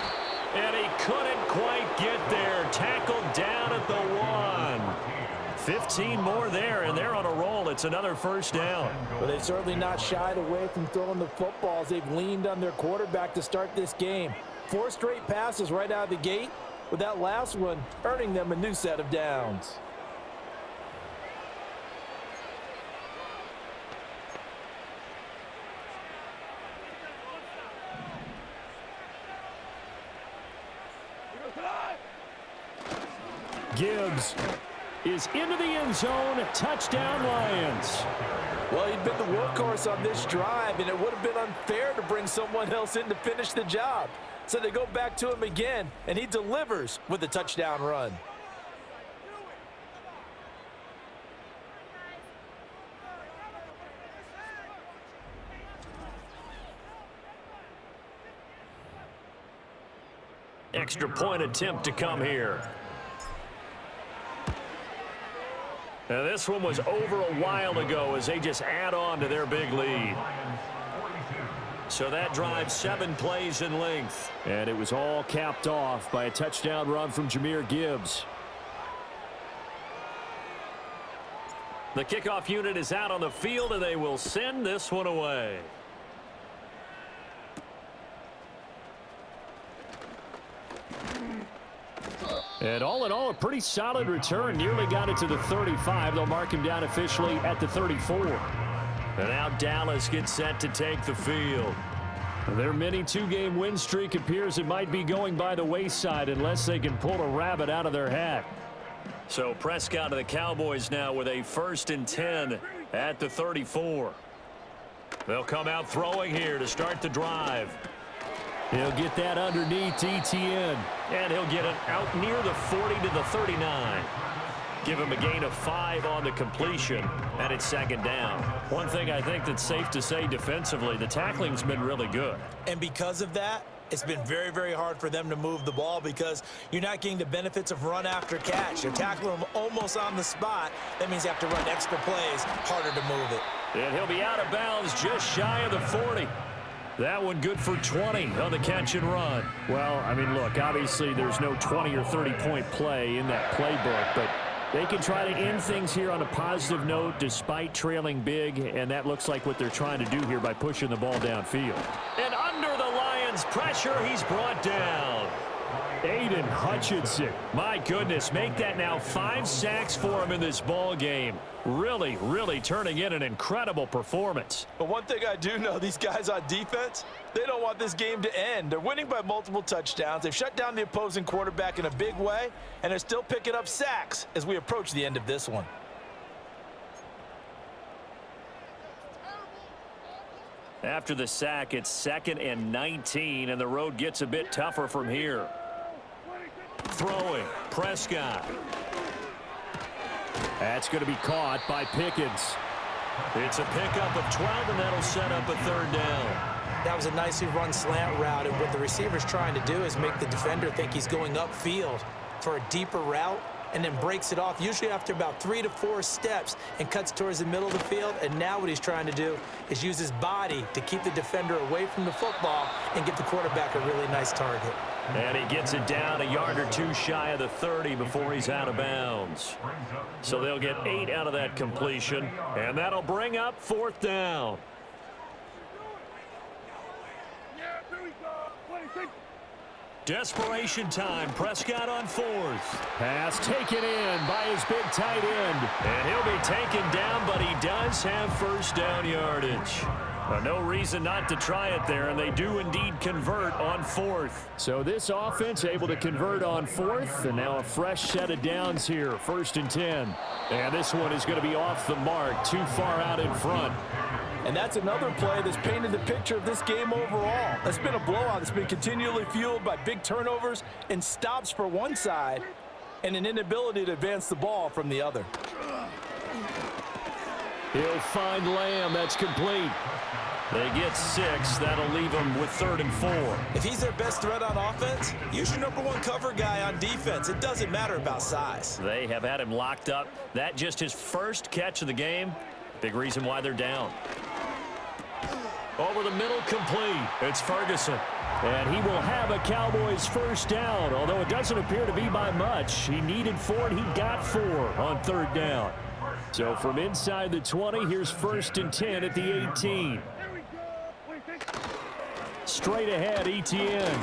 And he couldn't quite get there. Tackled down at the 1. 15 more there, and they're on a roll. It's another 1st down. But they've certainly not shied away from throwing the footballs. They've leaned on their quarterback to start this game. 4 straight passes right out of the gate, with that last one earning them a new set of downs. Gibbs is into the end zone. Touchdown, Lions. Well, he'd been the workhorse on this drive, and it would have been unfair to bring someone else in to finish the job. So they go back to him again, and he delivers with a touchdown run. Extra point attempt to come here. Now this one was over a while ago as they just add on to their big lead. So that drive 7 plays in length. And it was all capped off by a touchdown run from Jahmyr Gibbs. The kickoff unit is out on the field, and they will send this one away. And all in all, a pretty solid return. Nearly got it to the 35. They'll mark him down officially at the 34. And now Dallas gets set to take the field. Their mini 2-game win streak appears it might be going by the wayside unless they can pull a rabbit out of their hat. So Prescott of the Cowboys now with a 1st and 10 at the 34. They'll come out throwing here to start the drive. He'll get that underneath ETN. And he'll get it out near the 40 to the 39. Give him a gain of 5 on the completion, and it's 2nd down. One thing I think that's safe to say defensively, the tackling's been really good. And because of that, it's been very, very hard for them to move the ball because you're not getting the benefits of run after catch. You're tackling them almost on the spot. That means you have to run extra plays, harder to move it. And he'll be out of bounds just shy of the 40. That one good for 20 on the catch and run. Well, I mean, look, obviously there's no 20 or 30-point play in that playbook, but they can try to end things here on a positive note despite trailing big, and that looks like what they're trying to do here by pushing the ball downfield. And under the Lions' pressure, he's brought down. Aiden Hutchinson. My goodness, make that now 5 sacks for him in this ball game. Really, really turning in an incredible performance. But one thing I do know, these guys on defense, they don't want this game to end. They're winning by multiple touchdowns. They've shut down the opposing quarterback in a big way, and they're still picking up sacks as we approach the end of this one. After the sack, it's 2nd and 19, and the road gets a bit tougher from here. Throwing, Prescott. That's going to be caught by Pickens. It's a pickup of 12, and that'll set up a 3rd down. That was a nicely run slant route, and what the receiver's trying to do is make the defender think he's going upfield for a deeper route, and then breaks it off, usually after about 3 to 4 steps, and cuts towards the middle of the field. And now what he's trying to do is use his body to keep the defender away from the football and give the quarterback a really nice target. And he gets it down a yard or 2 shy of the 30 before he's out of bounds. So they'll get 8 out of that completion, and that'll bring up 4th down. Desperation time. Prescott on 4th. Pass taken in by his big tight end. And he'll be taken down, but he does have 1st down yardage. No reason not to try it there, and they do indeed convert on 4th. So this offense able to convert on 4th, and now a fresh set of downs here, 1st and 10. And this one is going to be off the mark, too far out in front. And that's another play that's painted the picture of this game overall. It's been a blowout. It's been continually fueled by big turnovers and stops for one side and an inability to advance the ball from the other. He'll find Lamb. That's complete. They get 6. That'll leave them with 3rd and 4. If he's their best threat on offense, use your #1 cover guy on defense. It doesn't matter about size. They have had him locked up. That just his first catch of the game. Big reason why they're down. Over the middle, complete. It's Ferguson. And he will have a Cowboys 1st down, although it doesn't appear to be by much. He needed 4, and he got 4 on 3rd down. So from inside the 20, here's 1st and 10 at the 18. Straight ahead, ETN.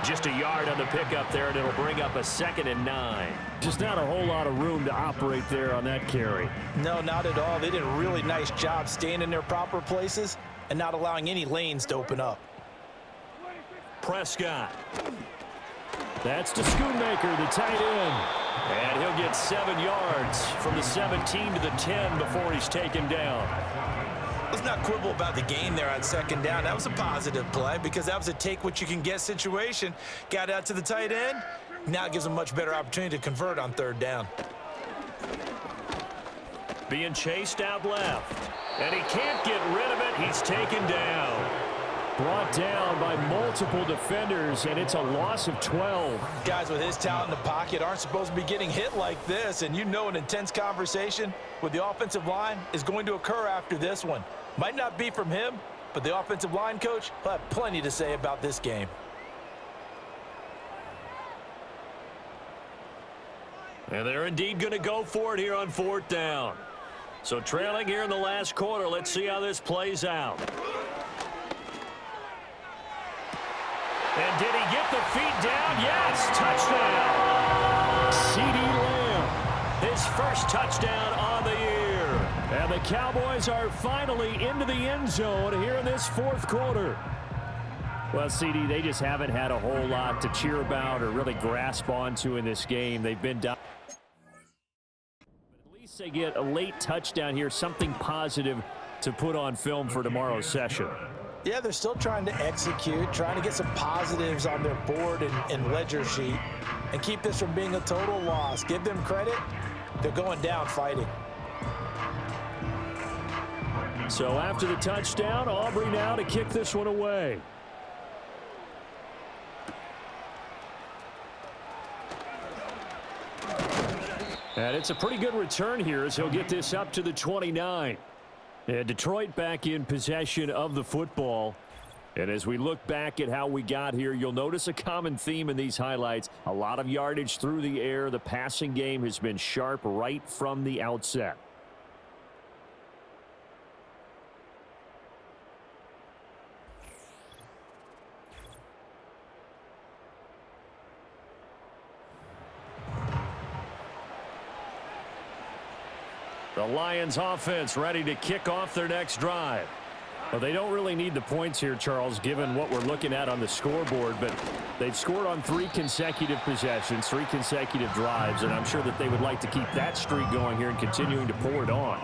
Just a yard on the pickup there, and it'll bring up a 2nd and 9. Just not a whole lot of room to operate there on that carry. No, not at all. They did a really nice job staying in their proper places and not allowing any lanes to open up. Prescott. That's to Schoonmaker, the tight end. And he'll get 7 yards from the 17 to the 10 before he's taken down. Let's not quibble about the gain there on 2nd down. That was a positive play because that was a take-what-you-can-get situation. Got out to the tight end. Now it gives them a much better opportunity to convert on 3rd down. Being chased out left. And he can't get rid of it. He's taken down. Brought down by multiple defenders, and it's a loss of 12. Guys with his talent in the pocket aren't supposed to be getting hit like this, and you know an intense conversation with the offensive line is going to occur after this one. Might not be from him, but the offensive line coach will have plenty to say about this game. And they're indeed going to go for it here on 4th down. So trailing here in the last quarter, let's see how this plays out. And did he get the feet down? Yes, touchdown. CeeDee Lamb. His first touchdown on the year. And the Cowboys are finally into the end zone here in this 4th quarter. Well, CeeDee, they just haven't had a whole lot to cheer about or really grasp onto in this game. They've been down. But at least they get a late touchdown here, something positive to put on film for tomorrow's session. Yeah, they're still trying to execute, trying to get some positives on their board and ledger sheet and keep this from being a total loss. Give them credit. They're going down fighting. So after the touchdown, Aubrey now to kick this one away. And it's a pretty good return here as he'll get this up to the 29. And Detroit back in possession of the football. And as we look back at how we got here, you'll notice a common theme in these highlights. A lot of yardage through the air. The passing game has been sharp right from the outset. The Lions offense ready to kick off their next drive. Well, they don't really need the points here, Charles, given what we're looking at on the scoreboard, but they've scored on 3 consecutive possessions, 3 consecutive drives, and I'm sure that they would like to keep that streak going here and continuing to pour it on.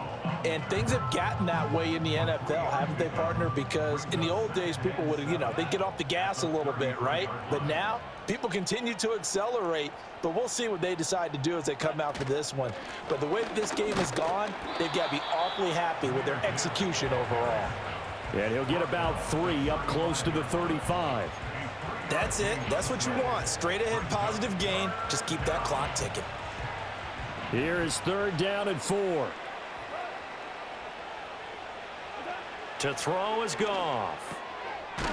And things have gotten that way in the NFL, haven't they, partner? Because in the old days, people would have, they'd get off the gas a little bit, right? But now, people continue to accelerate. But we'll see what they decide to do as they come out for this one. But the way that this game has gone, they've got to be awfully happy with their execution overall. And he'll get about 3 up close to the 35. That's it. That's what you want. Straight ahead positive gain. Just keep that clock ticking. Here is 3rd down and 4. To throw is Goff.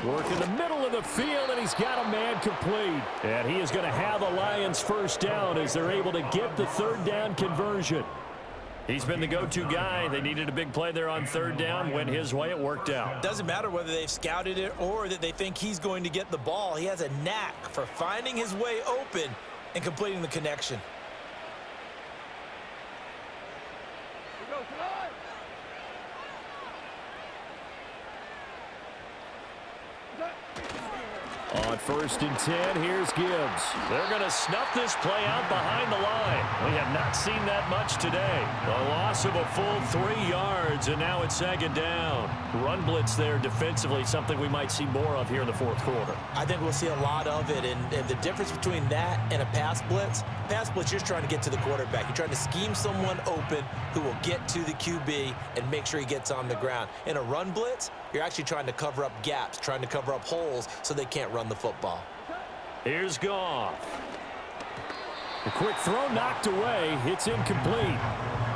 Work in the middle of the field, and he's got a man complete. And he is going to have the Lions 1st down as they're able to get the 3rd down conversion. He's been the go-to guy. They needed a big play there on 3rd down. Went his way. It worked out. Doesn't matter whether they've scouted it or that they think he's going to get the ball. He has a knack for finding his way open and completing the connection. On 1st and 10, here's Gibbs. They're going to snuff this play out behind the line. We have not seen that much today. A loss of a full 3 yards, and now it's 2nd down. Run blitz there defensively, something we might see more of here in the 4th quarter. I think we'll see a lot of it, and the difference between that and a pass blitz, you're just trying to get to the quarterback. You're trying to scheme someone open who will get to the QB and make sure he gets on the ground. In a run blitz, you're actually trying to cover up gaps, trying to cover up holes so they can't run the football. Here's Goff. A quick throw knocked away. It's incomplete.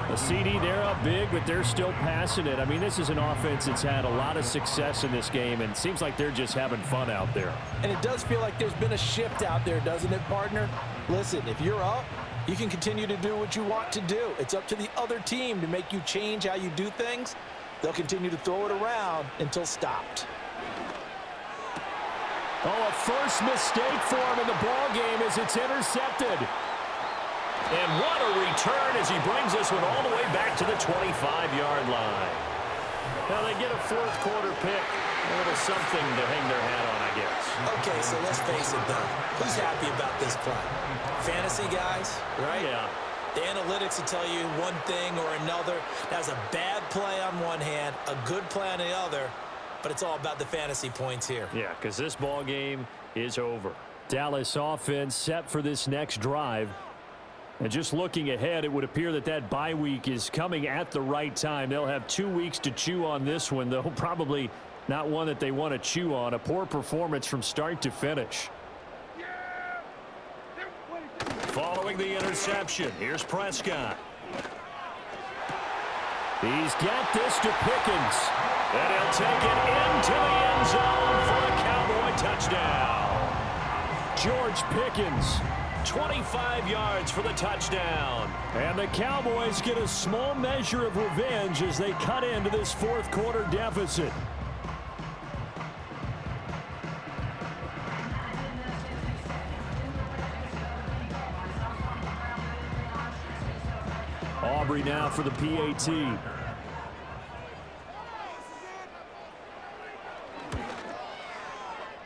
A CD, they're up big, but they're still passing it. I mean, this is an offense that's had a lot of success in this game, and it seems like they're just having fun out there. And it does feel like there's been a shift out there, doesn't it, partner? Listen, if you're up, you can continue to do what you want to do. It's up to the other team to make you change how you do things. They'll continue to throw it around until stopped. Oh, a first mistake for him in the ball game as it's intercepted. And what a return as he brings this one all the way back to the 25-yard line. Now they get a 4th quarter pick. A little something to hang their hat on, I guess. Okay, so let's face it, though. Who's happy about this play? Fantasy guys, right? Yeah. The analytics will tell you one thing or another. That's a bad play on one hand, a good play on the other, but it's all about the fantasy points here. Yeah, because this ball game is over. Dallas offense set for this next drive. And just looking ahead, it would appear that that bye week is coming at the right time. They'll have 2 weeks to chew on this one, though probably not one that they want to chew on. A poor performance from start to finish. Following the interception, here's Prescott. He's got this to Pickens. And he'll take it into the end zone for a Cowboy touchdown. George Pickens. 25 yards for the touchdown. And the Cowboys get a small measure of revenge as they cut into this 4th quarter deficit. Aubrey now for the PAT.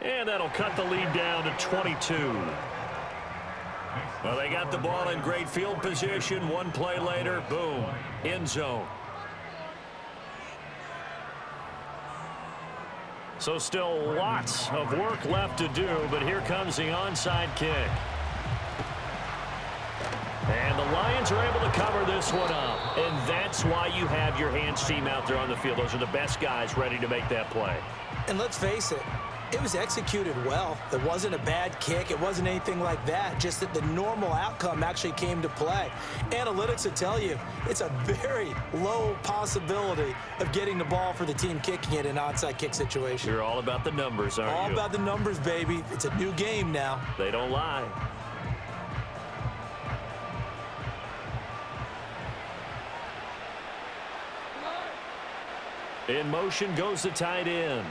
And that'll cut the lead down to 22. Well, they got the ball in great field position. One play later, boom, end zone. So still lots of work left to do, but here comes the onside kick. And the Lions are able to cover this one up. And that's why you have your hands team out there on the field. Those are the best guys ready to make that play. And let's face it, it was executed well. It wasn't a bad kick. It wasn't anything like that. Just that the normal outcome actually came to play. Analytics will tell you it's a very low possibility of getting the ball for the team kicking it in an onside kick situation. You're all about the numbers, aren't you? All about the numbers, baby. It's a new game now. They don't lie. In motion goes the tight end.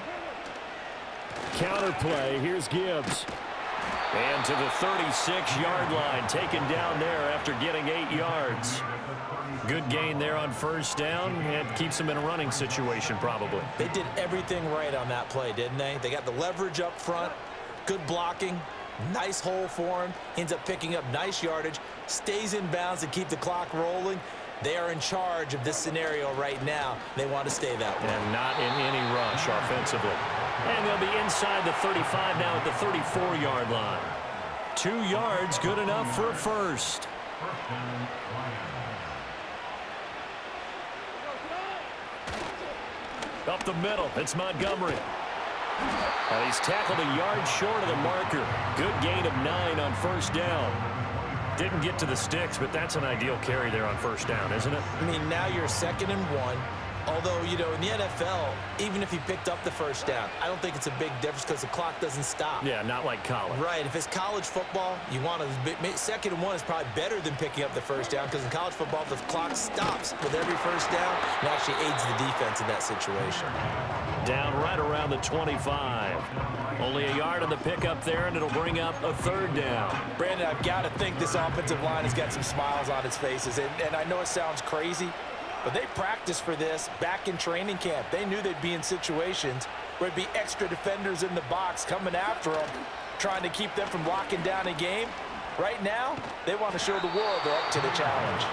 Counter play. Here's Gibbs. And to the 36-yard line, taken down there after getting 8 yards. Good gain there on 1st down, and keeps them in a running situation probably. They did everything right on that play, didn't they? They got the leverage up front, good blocking, nice hole for him, ends up picking up nice yardage, stays in bounds to keep the clock rolling, They are in charge of this scenario right now. They want to stay that way. And not in any rush offensively. And they'll be inside the 35 now at the 34-yard line. 2 yards, good enough for a first. Up the middle, it's Montgomery. And he's tackled a yard short of the marker. Good gain of 9 on first down. Didn't get to the sticks, but that's an ideal carry there on first down, isn't it? I mean, now you're 2nd and 1. Although, you know, in the NFL, even if he picked up the first down, I don't think it's a big difference because the clock doesn't stop. Yeah, not like college. Right. If it's college football, you want to 2nd and 1 is probably better than picking up the first down because in college football, the clock stops with every first down and actually aids the defense in that situation. Down right around the 25. Only a yard on the pickup there, and it'll bring up a 3rd down. Brandon, I've got to think this offensive line has got some smiles on its faces. And I know it sounds crazy, but they practiced for this back in training camp. They knew they'd be in situations where there'd be extra defenders in the box coming after them, trying to keep them from locking down a game. Right now, they want to show the world they're up to the challenge.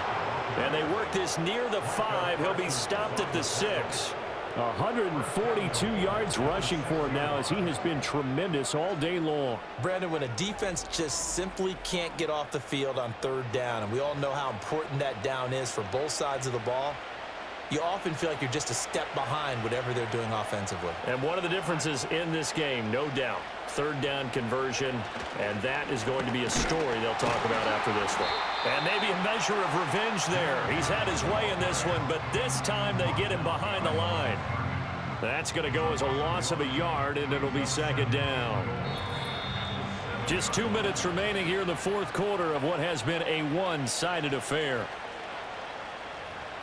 And they work this near the 5. He'll be stopped at the 6. 142 yards rushing for him now as he has been tremendous all day long. Brandon, when a defense just simply can't get off the field on 3rd down, and we all know how important that down is for both sides of the ball, you often feel like you're just a step behind whatever they're doing offensively. And one of the differences in this game, no doubt, 3rd down conversion, and that is going to be a story they'll talk about after this one. And maybe a measure of revenge there. He's had his way in this one, but this time they get him behind the line. That's going to go as a loss of a yard, and it'll be 2nd down. Just 2 minutes remaining here in the 4th quarter of what has been a one-sided affair.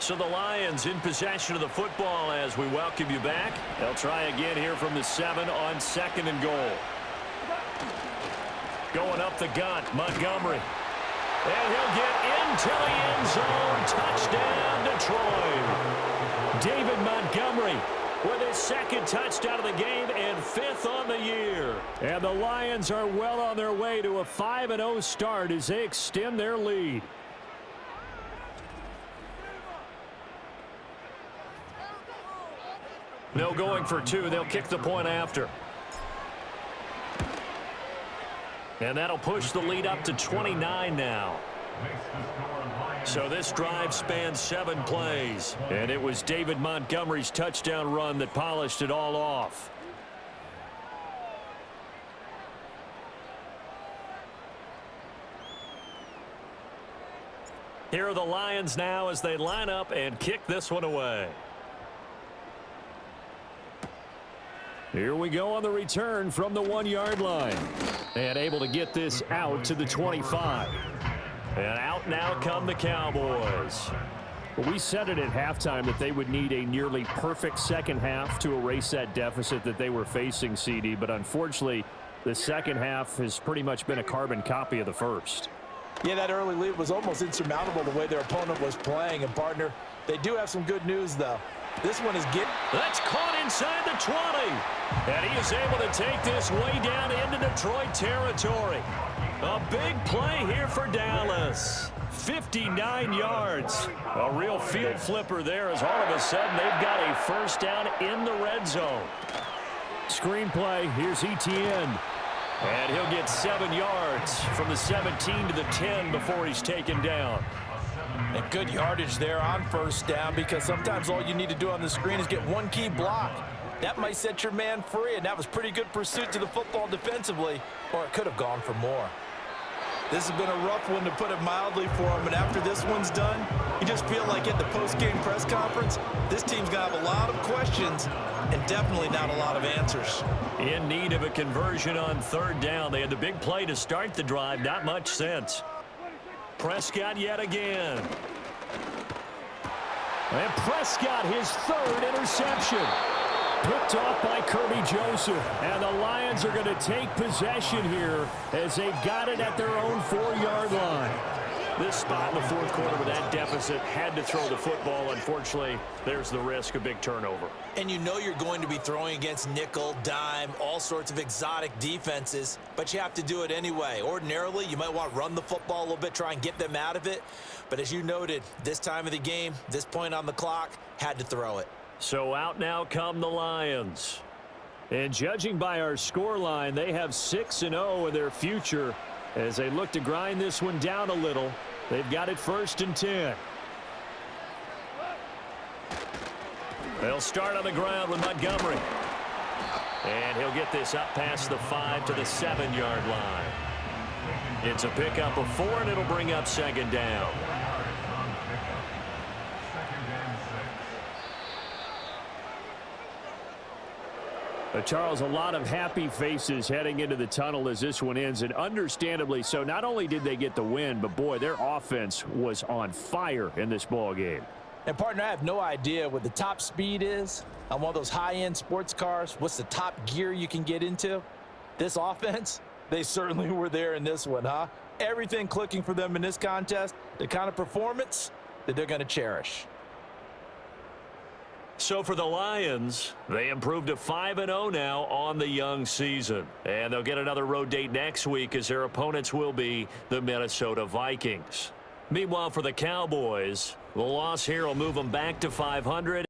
So the Lions in possession of the football as we welcome you back. They'll try again here from the 7 on 2nd and goal. Going up the gut, Montgomery. And he'll get into the end zone. Touchdown, Detroit. David Montgomery with his 2nd touchdown of the game and 5th on the year. And the Lions are well on their way to a 5-0 start as they extend their lead. No going for 2. They'll kick the point after. And that'll push the lead up to 29 now. So this drive spans 7 plays. And it was David Montgomery's touchdown run that polished it all off. Here are the Lions now as they line up and kick this one away. Here we go on the return from the 1-yard line. And able to get this out to the 25. And out now come the Cowboys. Well, we said it at halftime that they would need a nearly perfect second half to erase that deficit that they were facing, CD. But unfortunately, the second half has pretty much been a carbon copy of the first. Yeah, that early lead was almost insurmountable the way their opponent was playing. And, partner, they do have some good news, though. This one is getting... That's caught inside the 20. And he is able to take this way down into Detroit territory. A big play here for Dallas. 59 yards. A real field flipper there as all of a sudden they've got a first down in the red zone. Screenplay, here's Etienne. And he'll get 7 yards from the 17 to the 10 before he's taken down. And good yardage there on first down because sometimes all you need to do on the screen is get one key block. That might set your man free, and that was pretty good pursuit to the football defensively, or it could have gone for more. This has been a rough one, to put it mildly, for him, and after this one's done, you just feel like at the post-game press conference, this team's going to have a lot of questions and definitely not a lot of answers. In need of a conversion on 3rd down. They had the big play to start the drive, not much sense. Prescott yet again. And Prescott, his 3rd interception. Picked off by Kirby Joseph. And the Lions are going to take possession here as they've got it at their own 4-yard line. This spot in the fourth quarter with that deficit, had to throw the football. Unfortunately, there's the risk of big turnover. And you know you're going to be throwing against nickel, dime, all sorts of exotic defenses, but you have to do it anyway. Ordinarily, you might want to run the football a little bit, try and get them out of it. But as you noted, this time of the game, this point on the clock, had to throw it. So out now come the Lions. And judging by our scoreline, they have 6-0 in their future as they look to grind this one down a little. They've got it 1st and 10. They'll start on the ground with Montgomery. And he'll get this up past the 5 to the 7-yard line. It's a pickup of 4, and it'll bring up 2nd down. Charles, a lot of happy faces heading into the tunnel as this one ends, and understandably so. Not only did they get the win, but boy, their offense was on fire in this ball game. And partner, I have no idea what the top speed is on one of those high-end sports cars. What's the top gear you can get into? This offense, they certainly were there in this one, huh? Everything clicking for them in this contest, the kind of performance that they're going to cherish. So for the Lions, they improved to 5-0 now on the young season. And they'll get another road date next week as their opponents will be the Minnesota Vikings. Meanwhile, for the Cowboys, the loss here will move them back to 500.